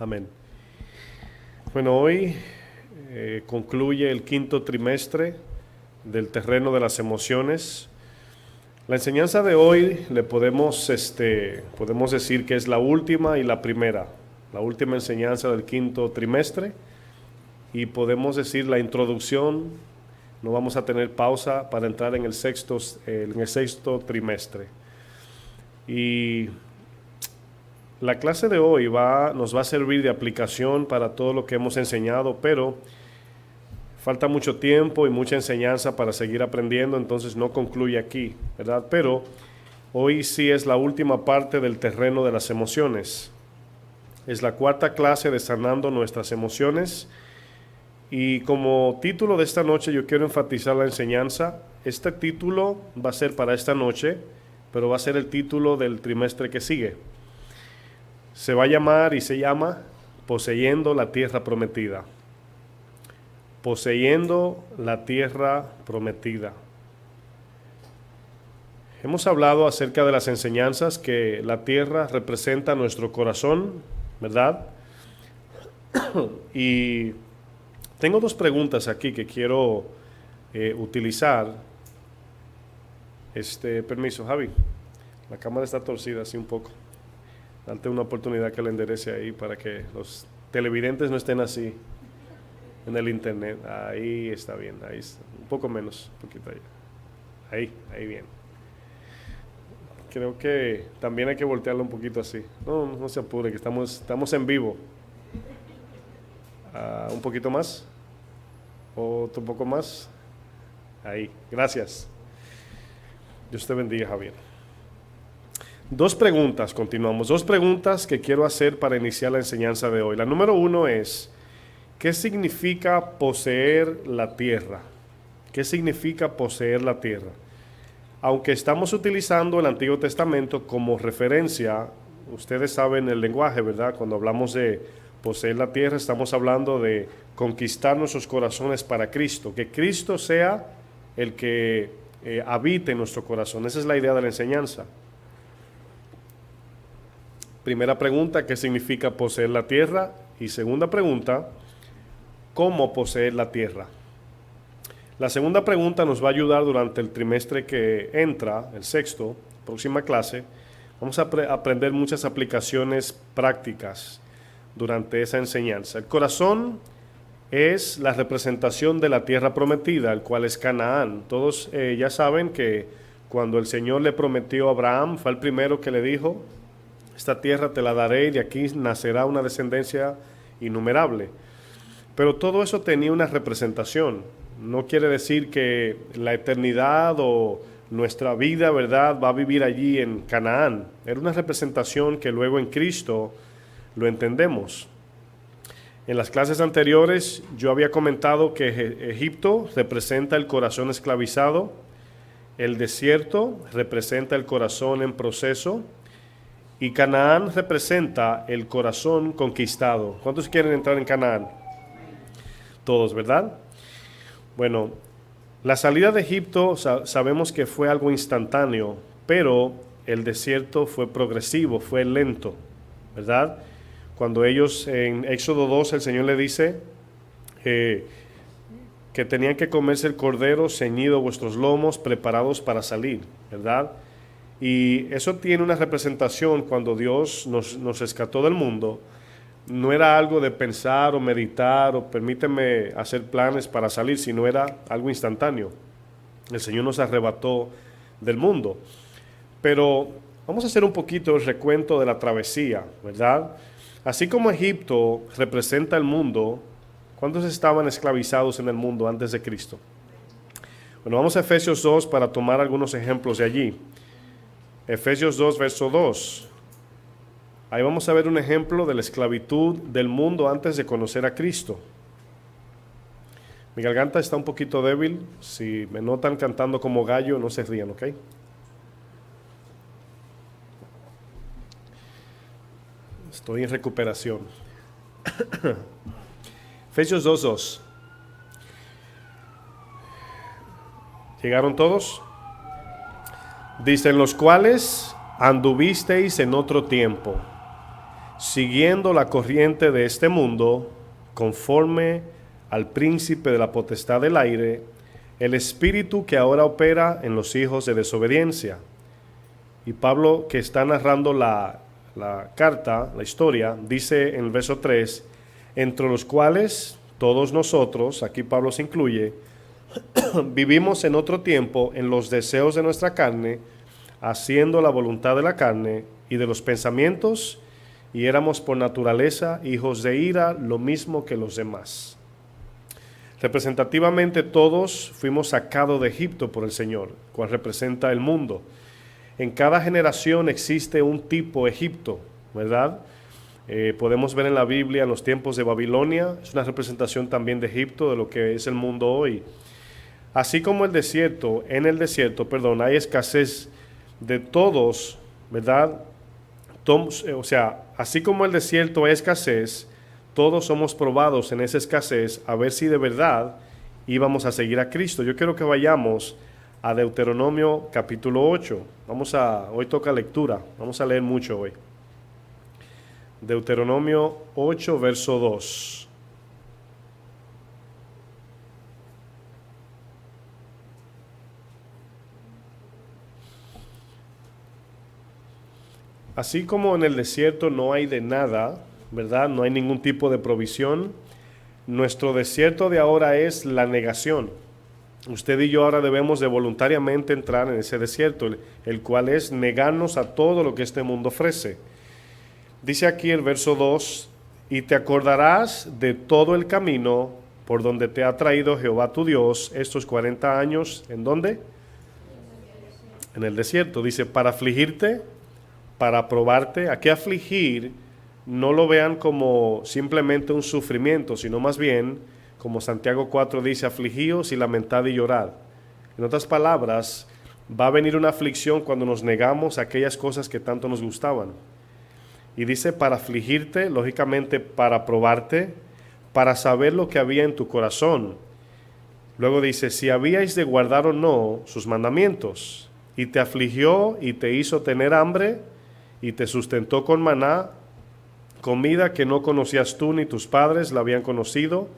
Amén. Bueno, hoy concluye el quinto trimestre del terreno de las emociones. La enseñanza de hoy le podemos decir que es la última y la primera, la última enseñanza del quinto trimestre, y podemos decir la introducción. No vamos a tener pausa para entrar en el sexto trimestre. Y la clase de hoy nos va a servir de aplicación para todo lo que hemos enseñado, pero falta mucho tiempo y mucha enseñanza para seguir aprendiendo, entonces no concluye aquí, ¿verdad? Pero hoy sí es la última parte del terreno de las emociones. Es la cuarta clase de sanando nuestras emociones. Y como título de esta noche yo quiero enfatizar la enseñanza. Este título va a ser para esta noche, pero va a ser el título del trimestre que sigue. Se va a llamar y se llama Poseyendo la Tierra Prometida. Poseyendo la Tierra Prometida. Hemos hablado acerca de las enseñanzas que la tierra representa nuestro corazón, ¿verdad? Y tengo dos preguntas aquí que quiero utilizar. Permiso, Javi. La cámara está torcida así un poco. Date una oportunidad que la enderece ahí para que los televidentes no estén así en el internet. Ahí está bien, ahí está. Un poco menos, un poquito ahí. Ahí bien. Creo que también hay que voltearlo un poquito así. No se apure, que estamos en vivo. Un poquito más. Otro poco más. Ahí, gracias. Dios te bendiga, Javier. Continuamos. Dos preguntas que quiero hacer para iniciar la enseñanza de hoy. La número uno es, ¿qué significa poseer la tierra? ¿Qué significa poseer la tierra? Aunque estamos utilizando el Antiguo Testamento como referencia, ustedes saben el lenguaje, ¿verdad? Cuando hablamos de poseer la tierra, estamos hablando de conquistar nuestros corazones para Cristo, que Cristo sea el que habite en nuestro corazón. Esa es la idea de la enseñanza. Primera pregunta, ¿qué significa poseer la tierra? Y segunda pregunta, ¿cómo poseer la tierra? La segunda pregunta nos va a ayudar durante el trimestre que entra, el sexto, próxima clase. Vamos a aprender muchas aplicaciones prácticas durante esa enseñanza. El corazón es la representación de la tierra prometida, el cual es Canaán. Todos ya saben que cuando el Señor le prometió a Abraham, fue el primero que le dijo, esta tierra te la daré y de aquí nacerá una descendencia innumerable. Pero todo eso tenía una representación. No quiere decir que la eternidad o nuestra vida, ¿verdad?, va a vivir allí en Canaán. Era una representación que luego en Cristo lo entendemos. En las clases anteriores yo había comentado que Egipto representa el corazón esclavizado, el desierto representa el corazón en proceso y Canaán representa el corazón conquistado. ¿Cuántos quieren entrar en Canaán? Todos, ¿verdad? Bueno, la salida de Egipto sabemos que fue algo instantáneo, pero el desierto fue progresivo, fue lento, ¿verdad? Cuando ellos en Éxodo 2 el Señor le dice que tenían que comerse el cordero ceñido vuestros lomos, preparados para salir, ¿verdad? Y eso tiene una representación cuando Dios nos rescató del mundo. No era algo de pensar o meditar o permíteme hacer planes para salir, sino era algo instantáneo. El Señor nos arrebató del mundo. Pero vamos a hacer un poquito el recuento de la travesía, ¿verdad? Así como Egipto representa el mundo, ¿cuántos estaban esclavizados en el mundo antes de Cristo? Bueno, vamos a Efesios 2 para tomar algunos ejemplos de allí. Efesios 2, verso 2. Ahí vamos a ver un ejemplo de la esclavitud del mundo antes de conocer a Cristo. Mi garganta está un poquito débil. Si me notan cantando como gallo, no se rían, ¿ok? Estoy en recuperación. Efesios 2:2. ¿Llegaron todos? Dice, en los cuales anduvisteis en otro tiempo, siguiendo la corriente de este mundo, conforme al príncipe de la potestad del aire, el espíritu que ahora opera en los hijos de desobediencia. Y Pablo, que está narrando la carta, la historia, dice en el verso 3, entre los cuales todos nosotros, aquí Pablo se incluye, vivimos en otro tiempo en los deseos de nuestra carne, haciendo la voluntad de la carne y de los pensamientos, y éramos por naturaleza hijos de ira, lo mismo que los demás. Representativamente todos fuimos sacados de Egipto por el Señor, cual representa el mundo. En cada generación existe un tipo Egipto, ¿verdad? Podemos ver en la Biblia en los tiempos de Babilonia, es una representación también de Egipto, de lo que es el mundo hoy. Así como en el desierto, hay escasez de todos, ¿verdad? O sea, así como en el desierto hay escasez, todos somos probados en esa escasez a ver si de verdad íbamos a seguir a Cristo. Yo quiero que vayamos a Deuteronomio capítulo 8. Hoy toca lectura, vamos a leer mucho hoy. Deuteronomio 8, verso 2. Así como en el desierto no hay de nada, ¿verdad? No hay ningún tipo de provisión. Nuestro desierto de ahora es la negación. Usted y yo ahora debemos de voluntariamente entrar en ese desierto, el cual es negarnos a todo lo que este mundo ofrece. Dice aquí el verso 2, y te acordarás de todo el camino por donde te ha traído Jehová tu Dios estos 40 años, ¿en dónde? En el desierto. Dice, para afligirte, para probarte. Aquí afligir no lo vean como simplemente un sufrimiento, sino más bien, como Santiago 4 dice, afligíos y lamentad y llorad. En otras palabras, va a venir una aflicción cuando nos negamos a aquellas cosas que tanto nos gustaban. Y dice para afligirte, lógicamente para probarte, para saber lo que había en tu corazón. Luego dice, si habíais de guardar o no sus mandamientos, y te afligió y te hizo tener hambre, y te sustentó con maná, comida que no conocías tú ni tus padres la habían conocido,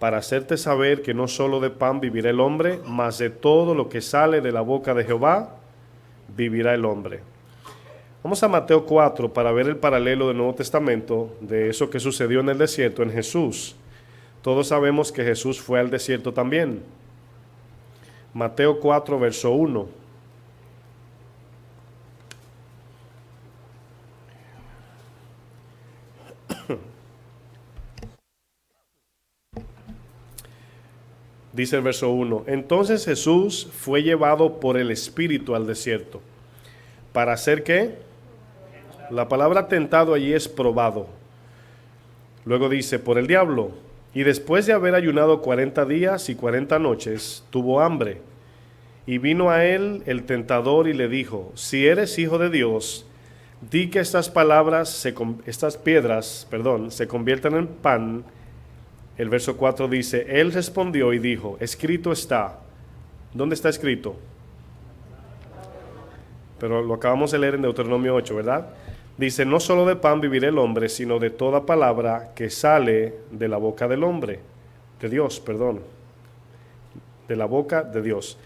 para hacerte saber que no solo de pan vivirá el hombre, mas de todo lo que sale de la boca de Jehová vivirá el hombre. Vamos a Mateo 4 para ver el paralelo del Nuevo Testamento de eso que sucedió en el desierto en Jesús. Todos sabemos que Jesús fue al desierto también. Mateo 4, verso 1. Dice el verso 1, entonces Jesús fue llevado por el Espíritu al desierto. ¿Para hacer qué? La palabra tentado allí es probado. Luego dice, por el diablo. Y después de haber ayunado 40 días y 40 noches, tuvo hambre. Y vino a él el tentador y le dijo, si eres hijo de Dios, di que estas piedras se conviertan en pan. El verso 4 dice, él respondió y dijo, escrito está. ¿Dónde está escrito? Pero lo acabamos de leer en Deuteronomio 8, ¿verdad? Dice, no solo de pan vivirá el hombre, sino de toda palabra que sale de la boca del hombre. De la boca de Dios.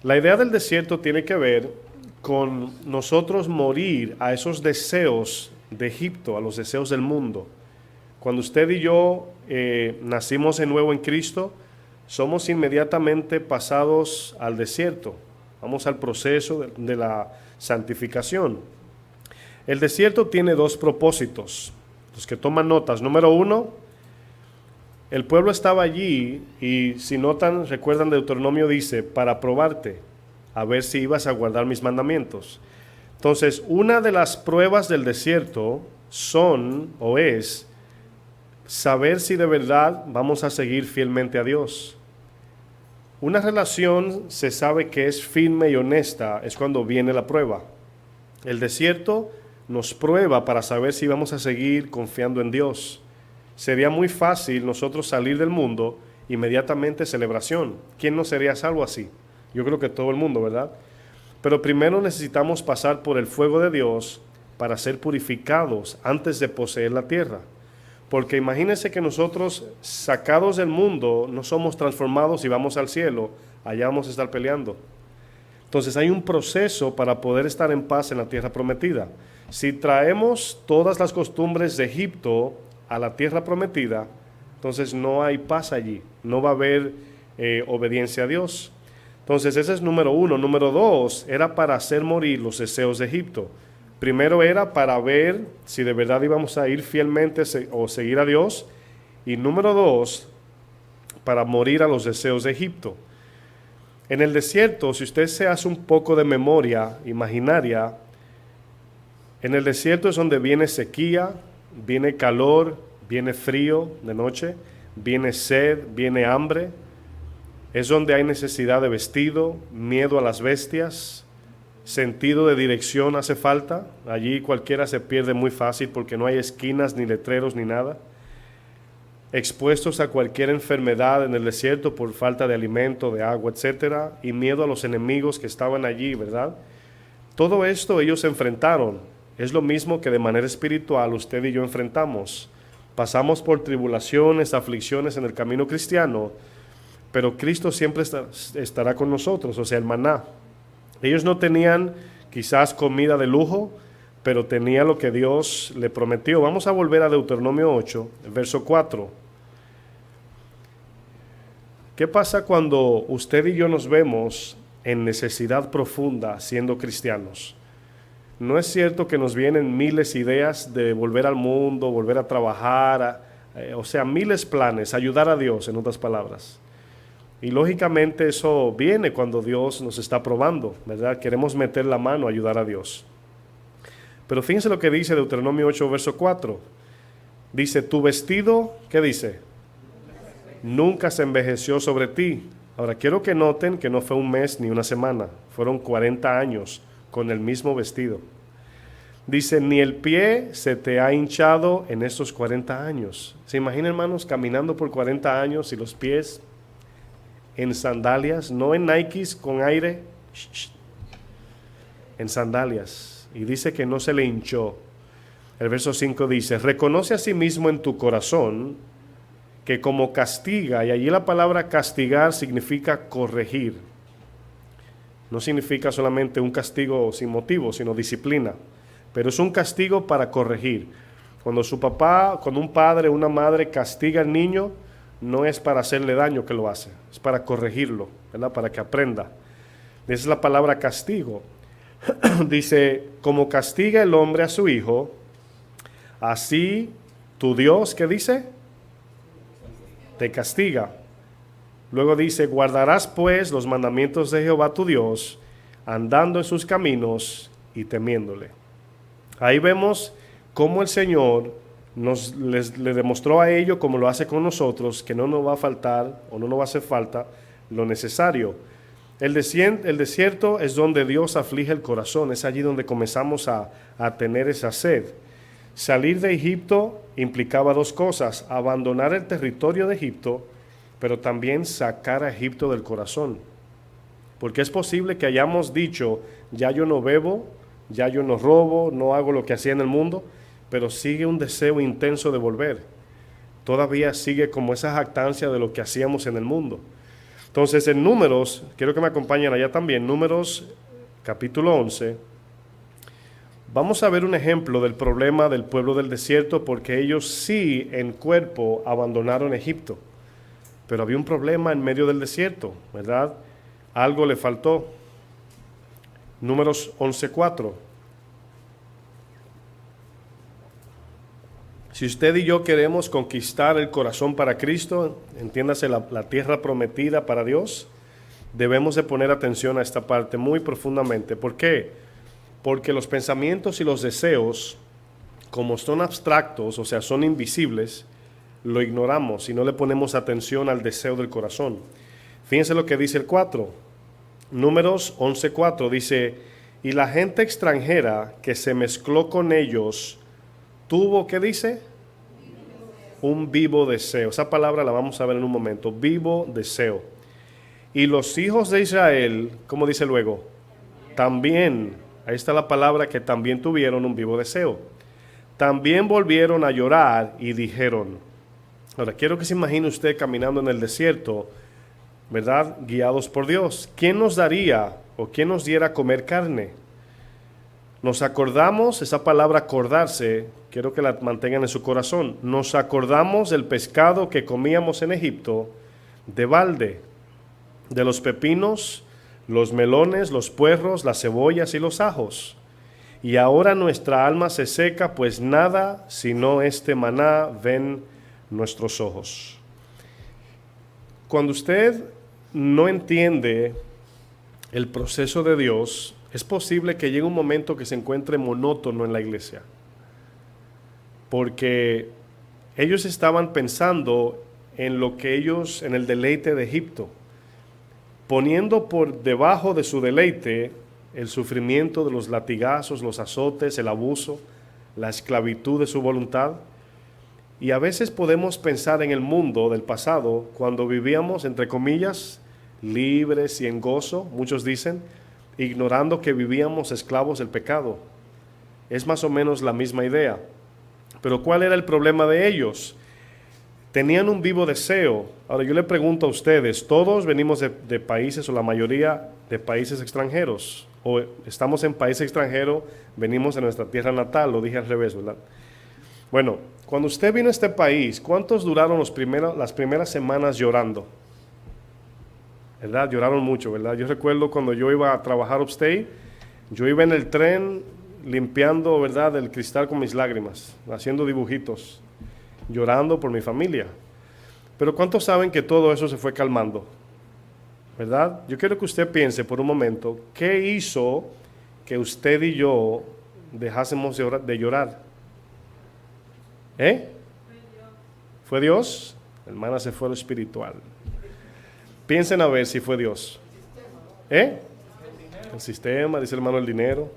La idea del desierto tiene que ver con nosotros morir a esos deseos de Egipto, a los deseos del mundo. Cuando usted y yo nacimos de nuevo en Cristo, somos inmediatamente pasados al desierto. Vamos al proceso de la santificación. El desierto tiene dos propósitos. Los que toman notas. Número 1, el pueblo estaba allí y si notan, recuerdan Deuteronomio dice, para probarte, a ver si ibas a guardar mis mandamientos. Entonces, una de las pruebas del desierto es saber si de verdad vamos a seguir fielmente a Dios. Una relación se sabe que es firme y honesta es cuando viene la prueba. El desierto nos prueba para saber si vamos a seguir confiando en Dios. Sería muy fácil nosotros salir del mundo, inmediatamente celebración. ¿Quién no sería salvo así? Yo creo que todo el mundo, ¿verdad? Pero primero necesitamos pasar por el fuego de Dios para ser purificados antes de poseer la tierra. Porque imagínense que nosotros, sacados del mundo, no somos transformados y vamos al cielo, allá vamos a estar peleando. Entonces hay un proceso para poder estar en paz en la tierra prometida. Si traemos todas las costumbres de Egipto a la tierra prometida, entonces no hay paz allí, no va a haber obediencia a Dios. Entonces ese es número uno. Número dos, era para hacer morir los deseos de Egipto. Primero era para ver si de verdad íbamos a ir fielmente o seguir a Dios. Y número dos, para morir a los deseos de Egipto. En el desierto, si usted se hace un poco de memoria imaginaria, en el desierto es donde viene sequía, viene calor, viene frío de noche, viene sed, viene hambre. Es donde hay necesidad de vestido, miedo a las bestias, sentido de dirección hace falta. Allí cualquiera se pierde muy fácil porque no hay esquinas, ni letreros, ni nada. Expuestos a cualquier enfermedad en el desierto por falta de alimento, de agua, etcétera, y miedo a los enemigos que estaban allí, ¿verdad? Todo esto ellos se enfrentaron. Es lo mismo que de manera espiritual usted y yo enfrentamos. Pasamos por tribulaciones, aflicciones en el camino cristiano, pero Cristo siempre estará con nosotros, o sea, el maná. Ellos no tenían quizás comida de lujo, pero tenía lo que Dios le prometió. Vamos a volver a Deuteronomio 8, verso 4. ¿Qué pasa cuando usted y yo nos vemos en necesidad profunda siendo cristianos? No es cierto que nos vienen miles de ideas de volver al mundo, volver a trabajar, o sea, miles planes, ayudar a Dios, en otras palabras. Y lógicamente eso viene cuando Dios nos está probando, ¿verdad? Queremos meter la mano a ayudar a Dios. Pero fíjense lo que dice Deuteronomio 8, verso 4. Dice, tu vestido, ¿qué dice? Nunca se envejeció sobre ti. Ahora, quiero que noten que no fue un mes ni una semana, fueron 40 años con el mismo vestido. Dice, ni el pie se te ha hinchado en estos 40 años. ¿Se imaginan, hermanos, caminando por 40 años y los pies en sandalias, no en Nikes con aire, en sandalias? Y dice que no se le hinchó. El verso 5 dice, reconoce a sí mismo en tu corazón que como castiga, y allí la palabra castigar significa corregir. No significa solamente un castigo sin motivo, sino disciplina. Pero es un castigo para corregir. Cuando un padre o una madre castiga al niño, no es para hacerle daño que lo hace, es para corregirlo, ¿verdad? Para que aprenda. Esa es la palabra castigo. Dice, como castiga el hombre a su hijo, así tu Dios, ¿qué dice? Te castiga. Luego dice, guardarás pues los mandamientos de Jehová tu Dios, andando en sus caminos y temiéndole. Ahí vemos cómo el Señor le demostró a ellos, como lo hace con nosotros, que no nos va a faltar o no nos va a hacer falta lo necesario. El desierto es donde Dios aflige el corazón, es allí donde comenzamos a tener esa sed. Salir de Egipto implicaba dos cosas, abandonar el territorio de Egipto, pero también sacar a Egipto del corazón. Porque es posible que hayamos dicho, ya yo no bebo, ya yo no robo, no hago lo que hacía en el mundo, pero sigue un deseo intenso de volver. Todavía sigue como esa jactancia de lo que hacíamos en el mundo. Entonces en Números, quiero que me acompañen allá también, Números capítulo 11, vamos a ver un ejemplo del problema del pueblo del desierto, porque ellos sí en cuerpo abandonaron Egipto. Pero había un problema en medio del desierto, ¿verdad? Algo le faltó. Números 11:4. Si usted y yo queremos conquistar el corazón para Cristo, entiéndase la tierra prometida para Dios, debemos de poner atención a esta parte muy profundamente. ¿Por qué? Porque los pensamientos y los deseos, como son abstractos, o sea, son invisibles, lo ignoramos y no le ponemos atención al deseo del corazón. Fíjense lo que dice el 4. Números 11:4 dice, y la gente extranjera que se mezcló con ellos tuvo, ¿qué dice? Un vivo deseo. Esa palabra la vamos a ver en un momento. Vivo deseo. Y los hijos de Israel, ¿cómo dice luego? También, Ahí está la palabra, que también tuvieron un vivo deseo. También volvieron a llorar y dijeron. Ahora, quiero que se imagine usted caminando en el desierto, ¿verdad? Guiados por Dios. ¿Quién nos daría o quién nos diera a comer carne? Nos acordamos, esa palabra acordarse, quiero que la mantengan en su corazón. Nos acordamos del pescado que comíamos en Egipto de balde, de los pepinos, los melones, los puerros, las cebollas y los ajos. Y ahora nuestra alma se seca, pues nada sino este maná ven nuestros ojos. Cuando usted no entiende el proceso de Dios, es posible que llegue un momento que se encuentre monótono en la iglesia. Porque ellos estaban pensando en en el deleite de Egipto, poniendo por debajo de su deleite el sufrimiento de los latigazos, los azotes, el abuso, la esclavitud de su voluntad. Y a veces podemos pensar en el mundo del pasado, cuando vivíamos, entre comillas, libres y en gozo, muchos dicen, ignorando que vivíamos esclavos del pecado. Es más o menos la misma idea. Pero ¿cuál era el problema de ellos? Tenían un vivo deseo. Ahora yo le pregunto a ustedes, todos venimos de países, o la mayoría de países extranjeros, o estamos en país extranjero, venimos de nuestra tierra natal, lo dije al revés, ¿verdad? Bueno, cuando usted vino a este país, ¿cuántos duraron las primeras semanas llorando? ¿Verdad? Lloraron mucho, ¿verdad? Yo recuerdo cuando yo iba a trabajar upstate, yo iba en el tren limpiando, ¿verdad?, el cristal con mis lágrimas, haciendo dibujitos, llorando por mi familia. Pero ¿cuántos saben que todo eso se fue calmando? ¿Verdad? Yo quiero que usted piense por un momento, ¿qué hizo que usted y yo dejásemos de llorar? ¿Fue Dios? Hermana, se fue lo espiritual. Piensen a ver si fue Dios. El sistema, dice el hermano, el dinero.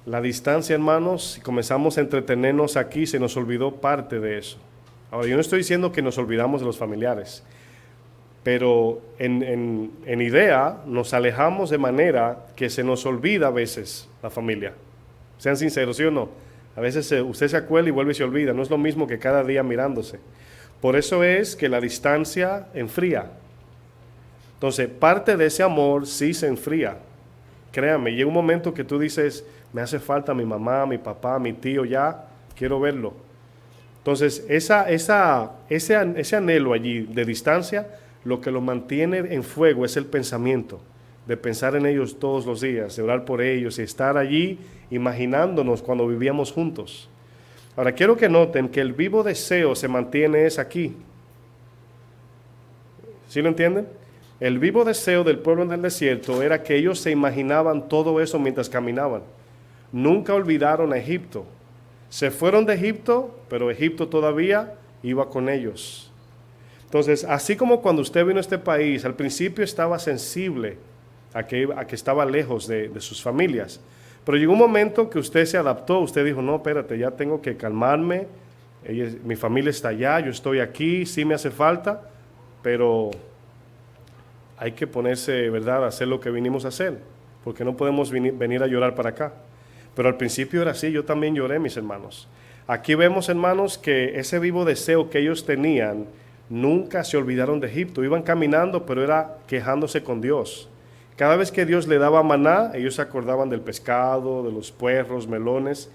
La distancia, hermanos, si comenzamos a entretenernos aquí, se nos olvidó parte de eso. Ahora, yo no estoy diciendo que nos olvidamos de los familiares, pero en idea nos alejamos de manera que se nos olvida a veces la familia. Sean sinceros, ¿sí o no? A veces usted se acuerda y vuelve y se olvida. No es lo mismo que cada día mirándose. Por eso es que la distancia enfría. Entonces, parte de ese amor sí se enfría. Créame, llega un momento que tú dices, me hace falta mi mamá, mi papá, mi tío, ya quiero verlo. Entonces, ese anhelo allí de distancia, lo que lo mantiene en fuego es el pensamiento, de pensar en ellos todos los días, de orar por ellos y estar allí imaginándonos cuando vivíamos juntos. Ahora, quiero que noten que el vivo deseo se mantiene es aquí. ¿Sí lo entienden? El vivo deseo del pueblo en el desierto era que ellos se imaginaban todo eso mientras caminaban. Nunca olvidaron a Egipto. Se fueron de Egipto, pero Egipto todavía iba con ellos. Entonces, así como cuando usted vino a este país, al principio estaba sensible a que estaba lejos de sus familias. Pero llegó un momento que usted se adaptó, usted dijo, no, espérate, ya tengo que calmarme, mi familia está allá, yo estoy aquí, sí me hace falta, pero hay que ponerse, ¿verdad?, a hacer lo que vinimos a hacer, porque no podemos venir a llorar para acá. Pero al principio era así, yo también lloré, mis hermanos. Aquí vemos, hermanos, que ese vivo deseo que ellos tenían, nunca se olvidaron de Egipto, iban caminando, pero era quejándose con Dios. Cada vez que Dios le daba maná, ellos se acordaban del pescado, de los puerros, melones,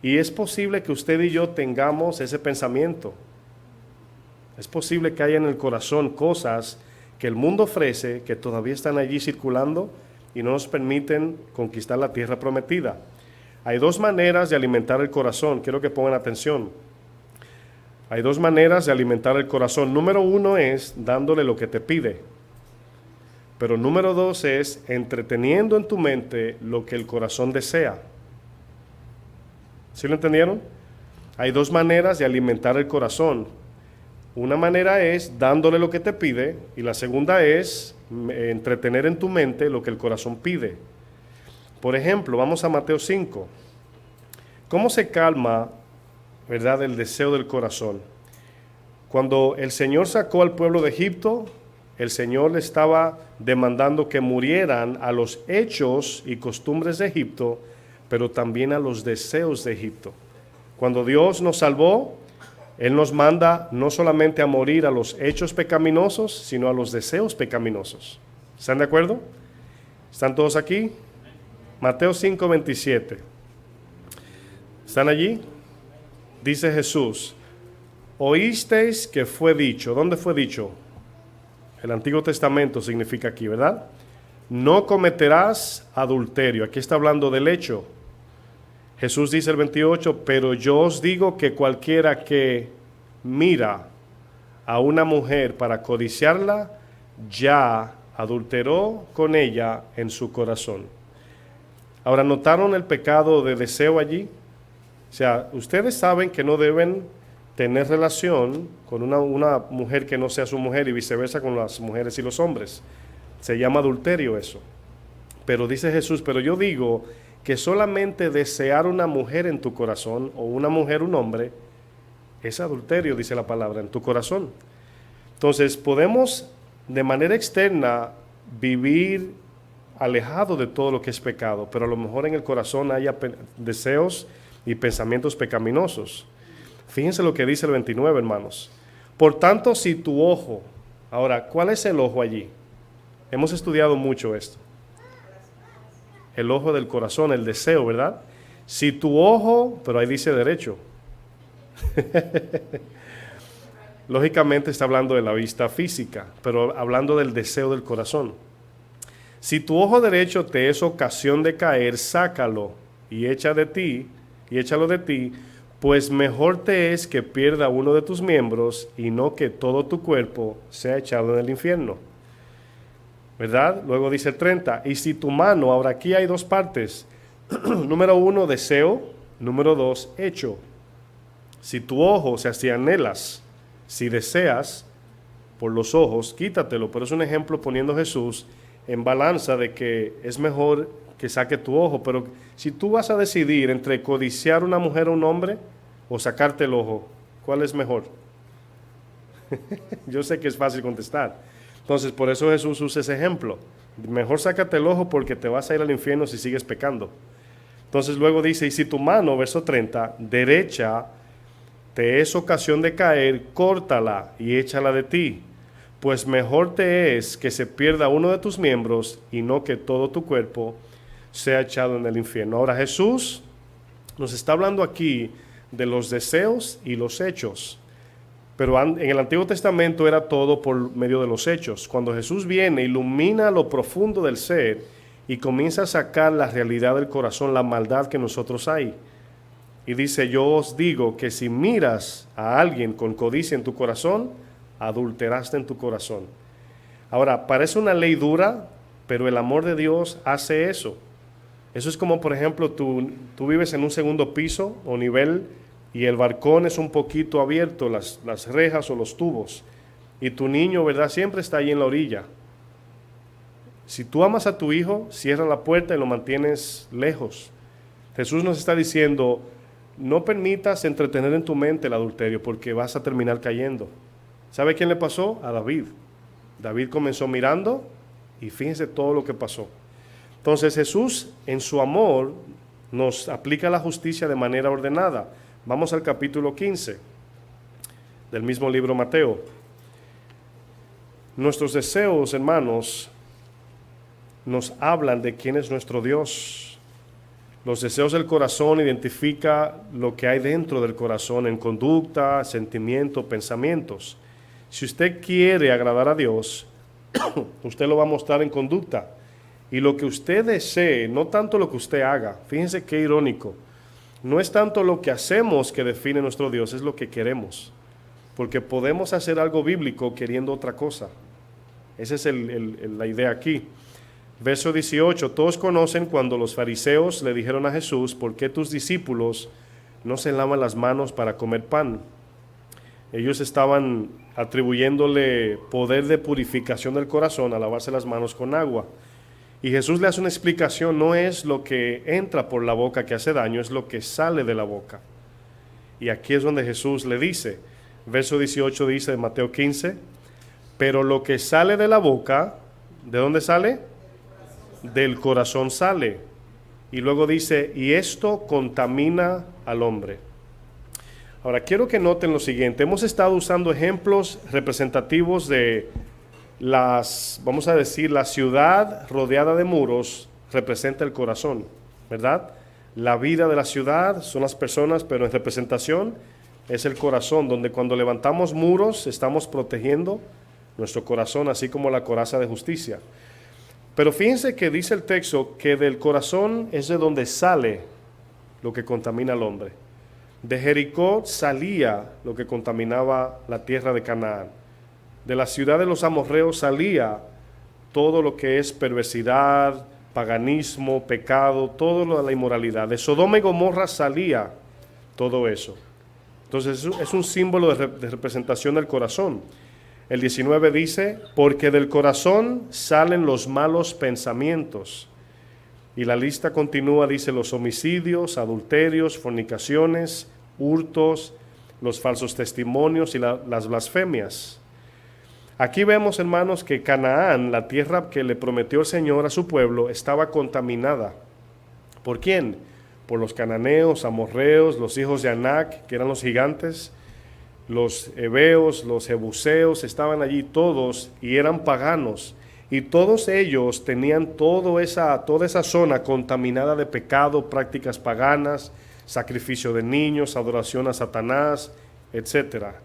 y es posible que usted y yo tengamos ese pensamiento. Es posible que haya en el corazón cosas que el mundo ofrece, que todavía están allí circulando y no nos permiten conquistar la tierra prometida. Hay dos maneras de alimentar el corazón, quiero que pongan atención. Hay dos maneras de alimentar el corazón. Número uno es dándole lo que te pide. Pero número dos es entreteniendo en tu mente lo que el corazón desea. ¿Sí lo entendieron? Hay dos maneras de alimentar el corazón. Una manera es dándole lo que te pide y la segunda es entretener en tu mente lo que el corazón pide. Por ejemplo, vamos a Mateo 5. ¿Cómo se calma, verdad, el deseo del corazón? Cuando el Señor sacó al pueblo de Egipto, el Señor le estaba demandando que murieran a los hechos y costumbres de Egipto, pero también a los deseos de Egipto. Cuando Dios nos salvó, Él nos manda no solamente a morir a los hechos pecaminosos, sino a los deseos pecaminosos. ¿Están de acuerdo? ¿Están todos aquí? Mateo 5:27. ¿Están allí? Dice Jesús: oísteis que fue dicho. ¿Dónde fue dicho? El Antiguo Testamento significa aquí, ¿verdad? No cometerás adulterio. Aquí está hablando del hecho. Jesús dice el 28, pero yo os digo que cualquiera que mira a una mujer para codiciarla, ya adulteró con ella en su corazón. Ahora, ¿notaron el pecado de deseo allí? O sea, ustedes saben que no deben tener relación con una mujer que no sea su mujer y viceversa con las mujeres y los hombres. Se llama adulterio eso. Pero dice Jesús, pero yo digo que solamente desear una mujer en tu corazón, o una mujer, un hombre, es adulterio, dice la palabra, en tu corazón. Entonces, podemos de manera externa vivir alejado de todo lo que es pecado, pero a lo mejor en el corazón haya deseos y pensamientos pecaminosos. Fíjense lo que dice el 29, hermanos. Por tanto, si tu ojo, ahora, ¿cuál es el ojo allí? Hemos estudiado mucho esto. El ojo del corazón, el deseo, ¿verdad? Si tu ojo, pero ahí dice derecho. Lógicamente está hablando de la vista física, pero hablando del deseo del corazón. Si tu ojo derecho te es ocasión de caer, sácalo y échalo de ti, pues mejor te es que pierda uno de tus miembros y no que todo tu cuerpo sea echado en el infierno. ¿Verdad? Luego dice 30, y si tu mano, ahora aquí hay dos partes, número 1, deseo, número 2, hecho. Si tu ojo, o sea, si anhelas, si deseas por los ojos, quítatelo, pero es un ejemplo poniendo Jesús en balanza de que es mejor que saque tu ojo, pero si tú vas a decidir entre codiciar una mujer o un hombre, o sacarte el ojo, ¿cuál es mejor? Yo sé que es fácil contestar. Entonces, por eso Jesús usa ese ejemplo. Mejor sácate el ojo porque te vas a ir al infierno si sigues pecando. Entonces luego dice, y si tu mano, verso 30, derecha te es ocasión de caer, córtala y échala de ti, pues mejor te es que se pierda uno de tus miembros y no que todo tu cuerpo sea echado en el infierno. Ahora Jesús nos está hablando aquí de los deseos y los hechos. Pero en el Antiguo Testamento era todo por medio de los hechos. Cuando Jesús viene, ilumina lo profundo del ser y comienza a sacar la realidad del corazón, la maldad que nosotros hay. Y dice, yo os digo que si miras a alguien con codicia en tu corazón, adulteraste en tu corazón. Ahora, parece una ley dura, pero el amor de Dios hace eso. Eso es como, por ejemplo, tú vives en un segundo piso o nivel y el balcón es un poquito abierto, las rejas o los tubos, y tu niño, ¿verdad?, siempre está ahí en la orilla. Si tú amas a tu hijo, cierra la puerta y lo mantienes lejos. Jesús nos está diciendo, no permitas entretener en tu mente el adulterio porque vas a terminar cayendo. ¿Sabe quién le pasó? A David. David comenzó mirando y fíjense todo lo que pasó. Entonces Jesús, en su amor, nos aplica la justicia de manera ordenada. Vamos al capítulo 15 del mismo libro Mateo. Nuestros deseos, hermanos, nos hablan de quién es nuestro Dios. Los deseos del corazón identifican lo que hay dentro del corazón en conducta, sentimiento, pensamientos. Si usted quiere agradar a Dios, usted lo va a mostrar en conducta. Y lo que usted desee, no tanto lo que usted haga. Fíjense qué irónico. No es tanto lo que hacemos que define nuestro Dios, es lo que queremos. Porque podemos hacer algo bíblico queriendo otra cosa. Esa es la idea aquí. Verso 18, todos conocen cuando los fariseos le dijeron a Jesús, ¿por qué tus discípulos no se lavan las manos para comer pan? Ellos estaban atribuyéndole poder de purificación del corazón a lavarse las manos con agua. Y Jesús le hace una explicación, no es lo que entra por la boca que hace daño, es lo que sale de la boca. Y aquí es donde Jesús le dice, verso 18 dice de Mateo 15, Pero lo que sale de la boca, ¿de dónde sale? Del corazón sale. Y luego dice, y esto contamina al hombre. Ahora, quiero que noten lo siguiente. Hemos estado usando ejemplos representativos de vamos a decir, la ciudad rodeada de muros representa el corazón, ¿verdad? La vida de la ciudad son las personas, pero en representación es el corazón, donde cuando levantamos muros estamos protegiendo nuestro corazón, así como la coraza de justicia. Pero fíjense que dice el texto que del corazón es de donde sale lo que contamina al hombre. De Jericó salía lo que contaminaba la tierra de Canaán. De la ciudad de los amorreos salía todo lo que es perversidad, paganismo, pecado, todo lo de la inmoralidad. De Sodoma y Gomorra salía todo eso. Entonces es un símbolo de representación del corazón. El 19 dice, porque del corazón salen los malos pensamientos. Y la lista continúa, dice, los homicidios, adulterios, fornicaciones, hurtos, los falsos testimonios y las blasfemias. Aquí vemos, hermanos, que Canaán, la tierra que le prometió el Señor a su pueblo, estaba contaminada. ¿Por quién? Por los cananeos, amorreos, los hijos de Anac, que eran los gigantes, los heveos, los jebuseos, estaban allí todos y eran paganos. Y todos ellos tenían toda esa zona contaminada de pecado, prácticas paganas, sacrificio de niños, adoración a Satanás, etcétera.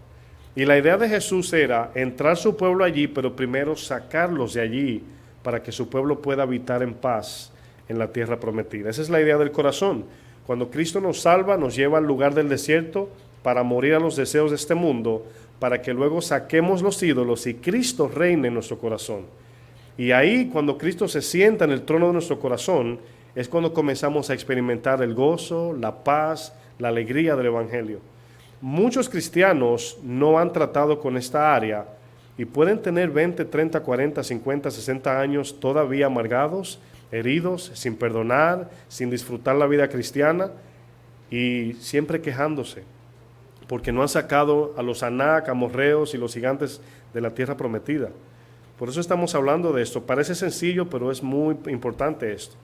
Y la idea de Jesús era entrar su pueblo allí, pero primero sacarlos de allí para que su pueblo pueda habitar en paz en la tierra prometida. Esa es la idea del corazón. Cuando Cristo nos salva, nos lleva al lugar del desierto para morir a los deseos de este mundo, para que luego saquemos los ídolos y Cristo reine en nuestro corazón. Y ahí, cuando Cristo se sienta en el trono de nuestro corazón, es cuando comenzamos a experimentar el gozo, la paz, la alegría del Evangelio. Muchos cristianos no han tratado con esta área y pueden tener 20, 30, 40, 50, 60 años todavía amargados, heridos, sin perdonar, sin disfrutar la vida cristiana y siempre quejándose, porque no han sacado a los Anac, amorreos y los gigantes de la tierra prometida. Por eso estamos hablando de esto. Parece sencillo, pero es muy importante esto.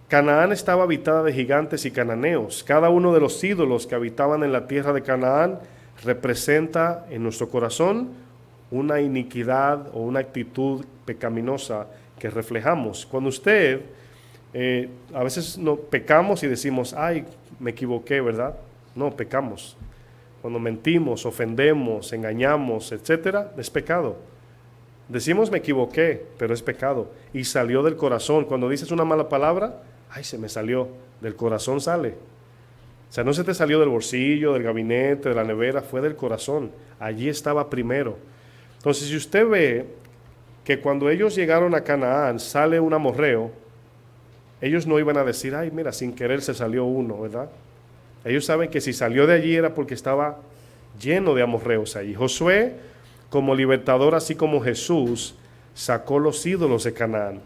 Canaán estaba habitada de gigantes y cananeos. Cada uno de los ídolos que habitaban en la tierra de Canaán representa en nuestro corazón una iniquidad o una actitud pecaminosa que reflejamos. Cuando a veces no pecamos y decimos, ay, me equivoqué, ¿verdad? No, pecamos. Cuando mentimos, ofendemos, engañamos, etcétera, es pecado. Decimos me equivoqué, pero es pecado. Y salió del corazón. Cuando dices una mala palabra, ay, se me salió. Del corazón sale. O sea, no se te salió del bolsillo, del gabinete, de la nevera, fue del corazón. Allí estaba primero. Entonces, si usted ve que cuando ellos llegaron a Canaán, sale un amorreo, ellos no iban a decir, ay, mira, sin querer se salió uno, ¿verdad? Ellos saben que si salió de allí era porque estaba lleno de amorreos allí. Josué, como libertador, así como Jesús, sacó los ídolos de Canaán.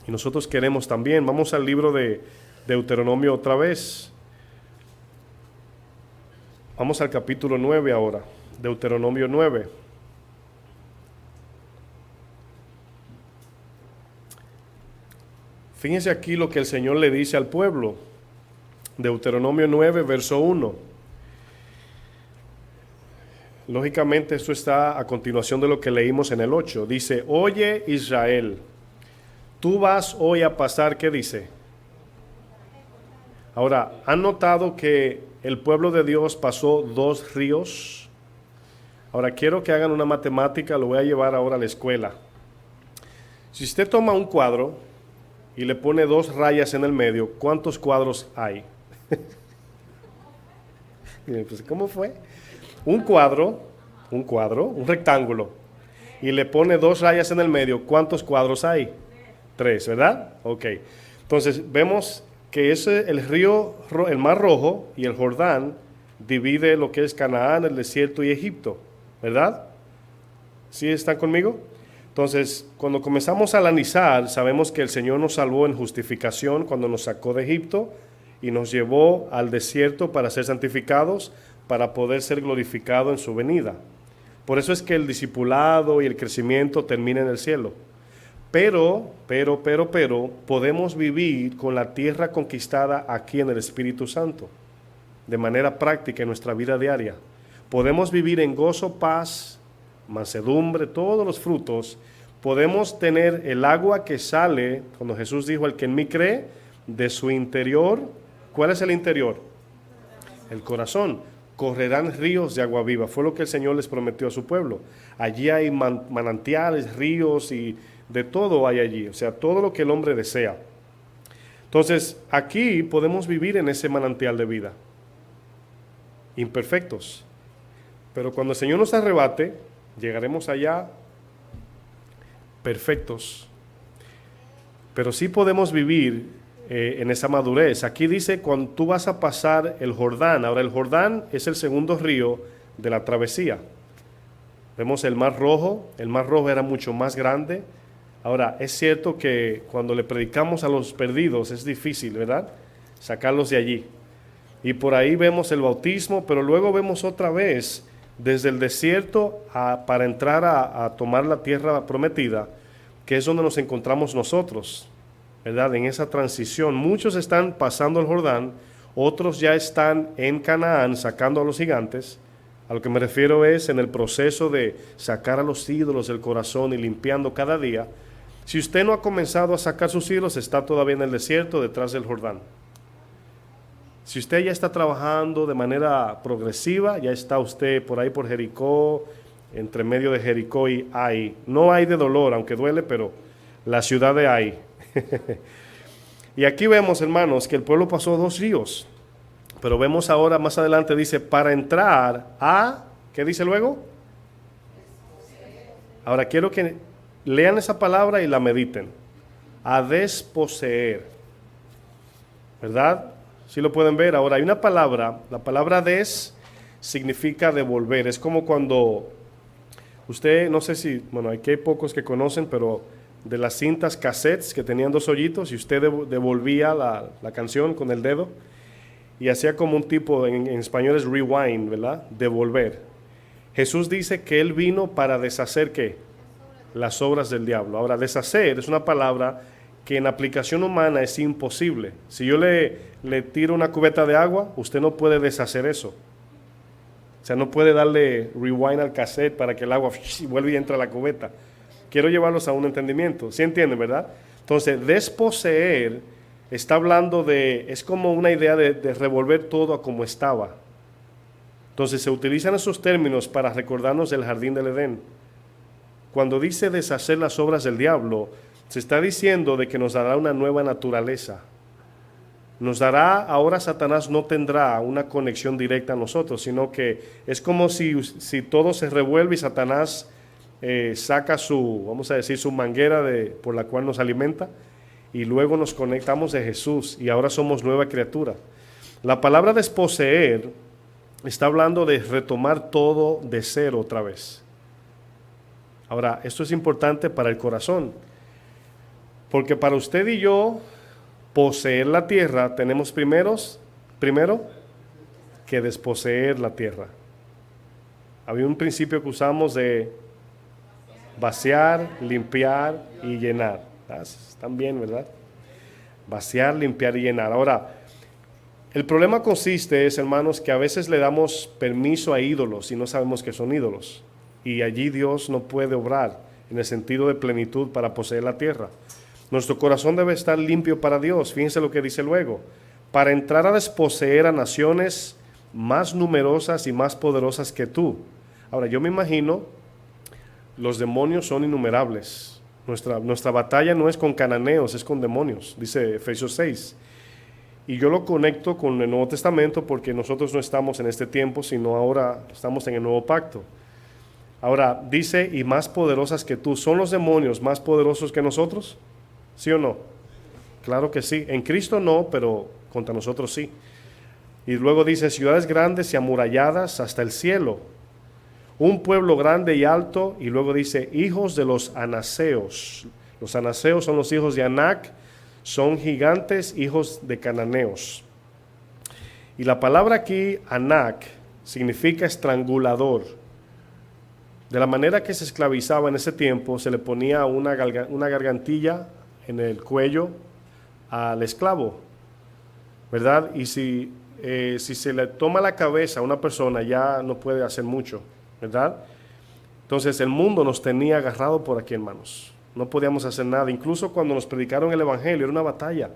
Y nosotros queremos también. Vamos al libro de Deuteronomio otra vez. Vamos al capítulo 9 ahora. Deuteronomio 9. Fíjense aquí lo que el Señor le dice al pueblo. Deuteronomio 9, verso 1. Lógicamente esto está a continuación de lo que leímos en el 8. Dice, oye Israel, tú vas hoy a pasar, ¿qué dice? Ahora, ¿han notado que el pueblo de Dios pasó 2 ríos? Ahora quiero que hagan una matemática, lo voy a llevar ahora a la escuela. Si usted toma un cuadro y le pone 2 rayas en el medio, ¿cuántos cuadros hay? Pues, ¿cómo fue? Un rectángulo, y le pone 2 rayas en el medio, ¿cuántos cuadros hay? 3, ¿verdad? Ok. Entonces, vemos que el Mar Rojo y el Jordán divide lo que es Canaán, el desierto y Egipto, ¿verdad? ¿Sí están conmigo? Entonces, cuando comenzamos a analizar, sabemos que el Señor nos salvó en justificación cuando nos sacó de Egipto y nos llevó al desierto para ser santificados, para poder ser glorificado en su venida. Por eso es que el discipulado y el crecimiento termina en el cielo. Pero, podemos vivir con la tierra conquistada aquí en el Espíritu Santo, de manera práctica en nuestra vida diaria. Podemos vivir en gozo, paz, mansedumbre, todos los frutos. Podemos tener el agua que sale, cuando Jesús dijo, el que en mí cree, de su interior. ¿Cuál es el interior? El corazón. Correrán ríos de agua viva. Fue lo que el Señor les prometió a su pueblo. Allí hay manantiales, ríos y de todo hay allí. O sea, todo lo que el hombre desea. Entonces, aquí podemos vivir en ese manantial de vida. Imperfectos. Pero cuando el Señor nos arrebate, llegaremos allá perfectos. Pero sí podemos vivir en esa madurez. Aquí dice, cuando tú vas a pasar el Jordán. Ahora, el Jordán es el segundo río de la travesía. Vemos el Mar Rojo. El Mar Rojo era mucho más grande. Ahora, es cierto que cuando le predicamos a los perdidos es difícil, ¿verdad? Sacarlos de allí. Y por ahí vemos el bautismo, pero luego vemos otra vez desde el desierto para entrar a tomar la tierra prometida, que es donde nos encontramos nosotros, ¿verdad? En esa transición. Muchos están pasando el Jordán, otros ya están en Canaán sacando a los gigantes. A lo que me refiero es en el proceso de sacar a los ídolos del corazón y limpiando cada día. Si usted no ha comenzado a sacar sus ídolos, está todavía en el desierto detrás del Jordán. Si usted ya está trabajando de manera progresiva, ya está usted por ahí por Jericó, entre medio de Jericó y Ai. No Ai de dolor, aunque duele, pero la ciudad de Ai. Y aquí vemos, hermanos, que el pueblo pasó 2 ríos. Pero vemos ahora, más adelante, dice, para entrar a, ¿qué dice luego? Ahora quiero que lean esa palabra y la mediten. A desposeer. ¿Verdad? ¿Sí lo pueden ver? Ahora hay una palabra, la palabra des significa devolver. Es como cuando usted, no sé si, bueno, aquí hay pocos que conocen, pero de las cintas cassettes que tenían 2 hoyitos y usted devolvía la canción con el dedo y hacía como un tipo, en español es rewind, ¿verdad? Devolver. Jesús dice que Él vino para deshacer, ¿qué? Las obras del diablo. Ahora, deshacer es una palabra que en aplicación humana es imposible. Si yo le tiro una cubeta de agua, usted no puede deshacer eso. O sea, no puede darle rewind al cassette para que el agua vuelva y entre a la cubeta. Quiero llevarlos a un entendimiento. ¿Sí entienden, verdad? Entonces, desposeer está hablando de, es como una idea de revolver todo a como estaba. Entonces, se utilizan esos términos para recordarnos del jardín del Edén. Cuando dice deshacer las obras del diablo, se está diciendo de que nos dará una nueva naturaleza. Nos dará, ahora Satanás no tendrá una conexión directa a nosotros, sino que es como si todo se revuelve y Satanás saca vamos a decir, su manguera por la cual nos alimenta y luego nos conectamos de Jesús y ahora somos nueva criatura. La palabra desposeer está hablando de retomar todo de cero otra vez. Ahora, esto es importante para el corazón. Porque para usted y yo poseer la tierra, tenemos primero que desposeer la tierra. Había un principio que usamos de vaciar, limpiar y llenar. Están bien, ¿verdad? Vaciar, limpiar y llenar. Ahora, el problema consiste, hermanos, que a veces le damos permiso a ídolos y no sabemos que son ídolos. Y allí Dios no puede obrar en el sentido de plenitud para poseer la tierra. Nuestro corazón debe estar limpio para Dios. Fíjense lo que dice luego. Para entrar a desposeer a naciones más numerosas y más poderosas que tú. Ahora, yo me imagino, los demonios son innumerables. Nuestra batalla no es con cananeos, es con demonios, dice Efesios 6. Y yo lo conecto con el Nuevo Testamento porque nosotros no estamos en este tiempo, sino ahora estamos en el Nuevo Pacto. Ahora, dice, y más poderosas que tú. ¿Son los demonios más poderosos que nosotros? ¿Sí o no? Claro que sí. En Cristo no, pero contra nosotros sí. Y luego dice, ciudades grandes y amuralladas hasta el cielo. Un pueblo grande y alto. Y luego dice, hijos de los anaseos. Los anaseos son los hijos de Anac. Son gigantes, hijos de cananeos. Y la palabra aquí, Anac, significa estrangulador. De la manera que se esclavizaba en ese tiempo, se le ponía una gargantilla en el cuello al esclavo, ¿verdad? Y si se le toma la cabeza a una persona, ya no puede hacer mucho, ¿verdad? Entonces el mundo nos tenía agarrado por aquí, hermanos. No podíamos hacer nada. Incluso cuando nos predicaron el evangelio, era una batalla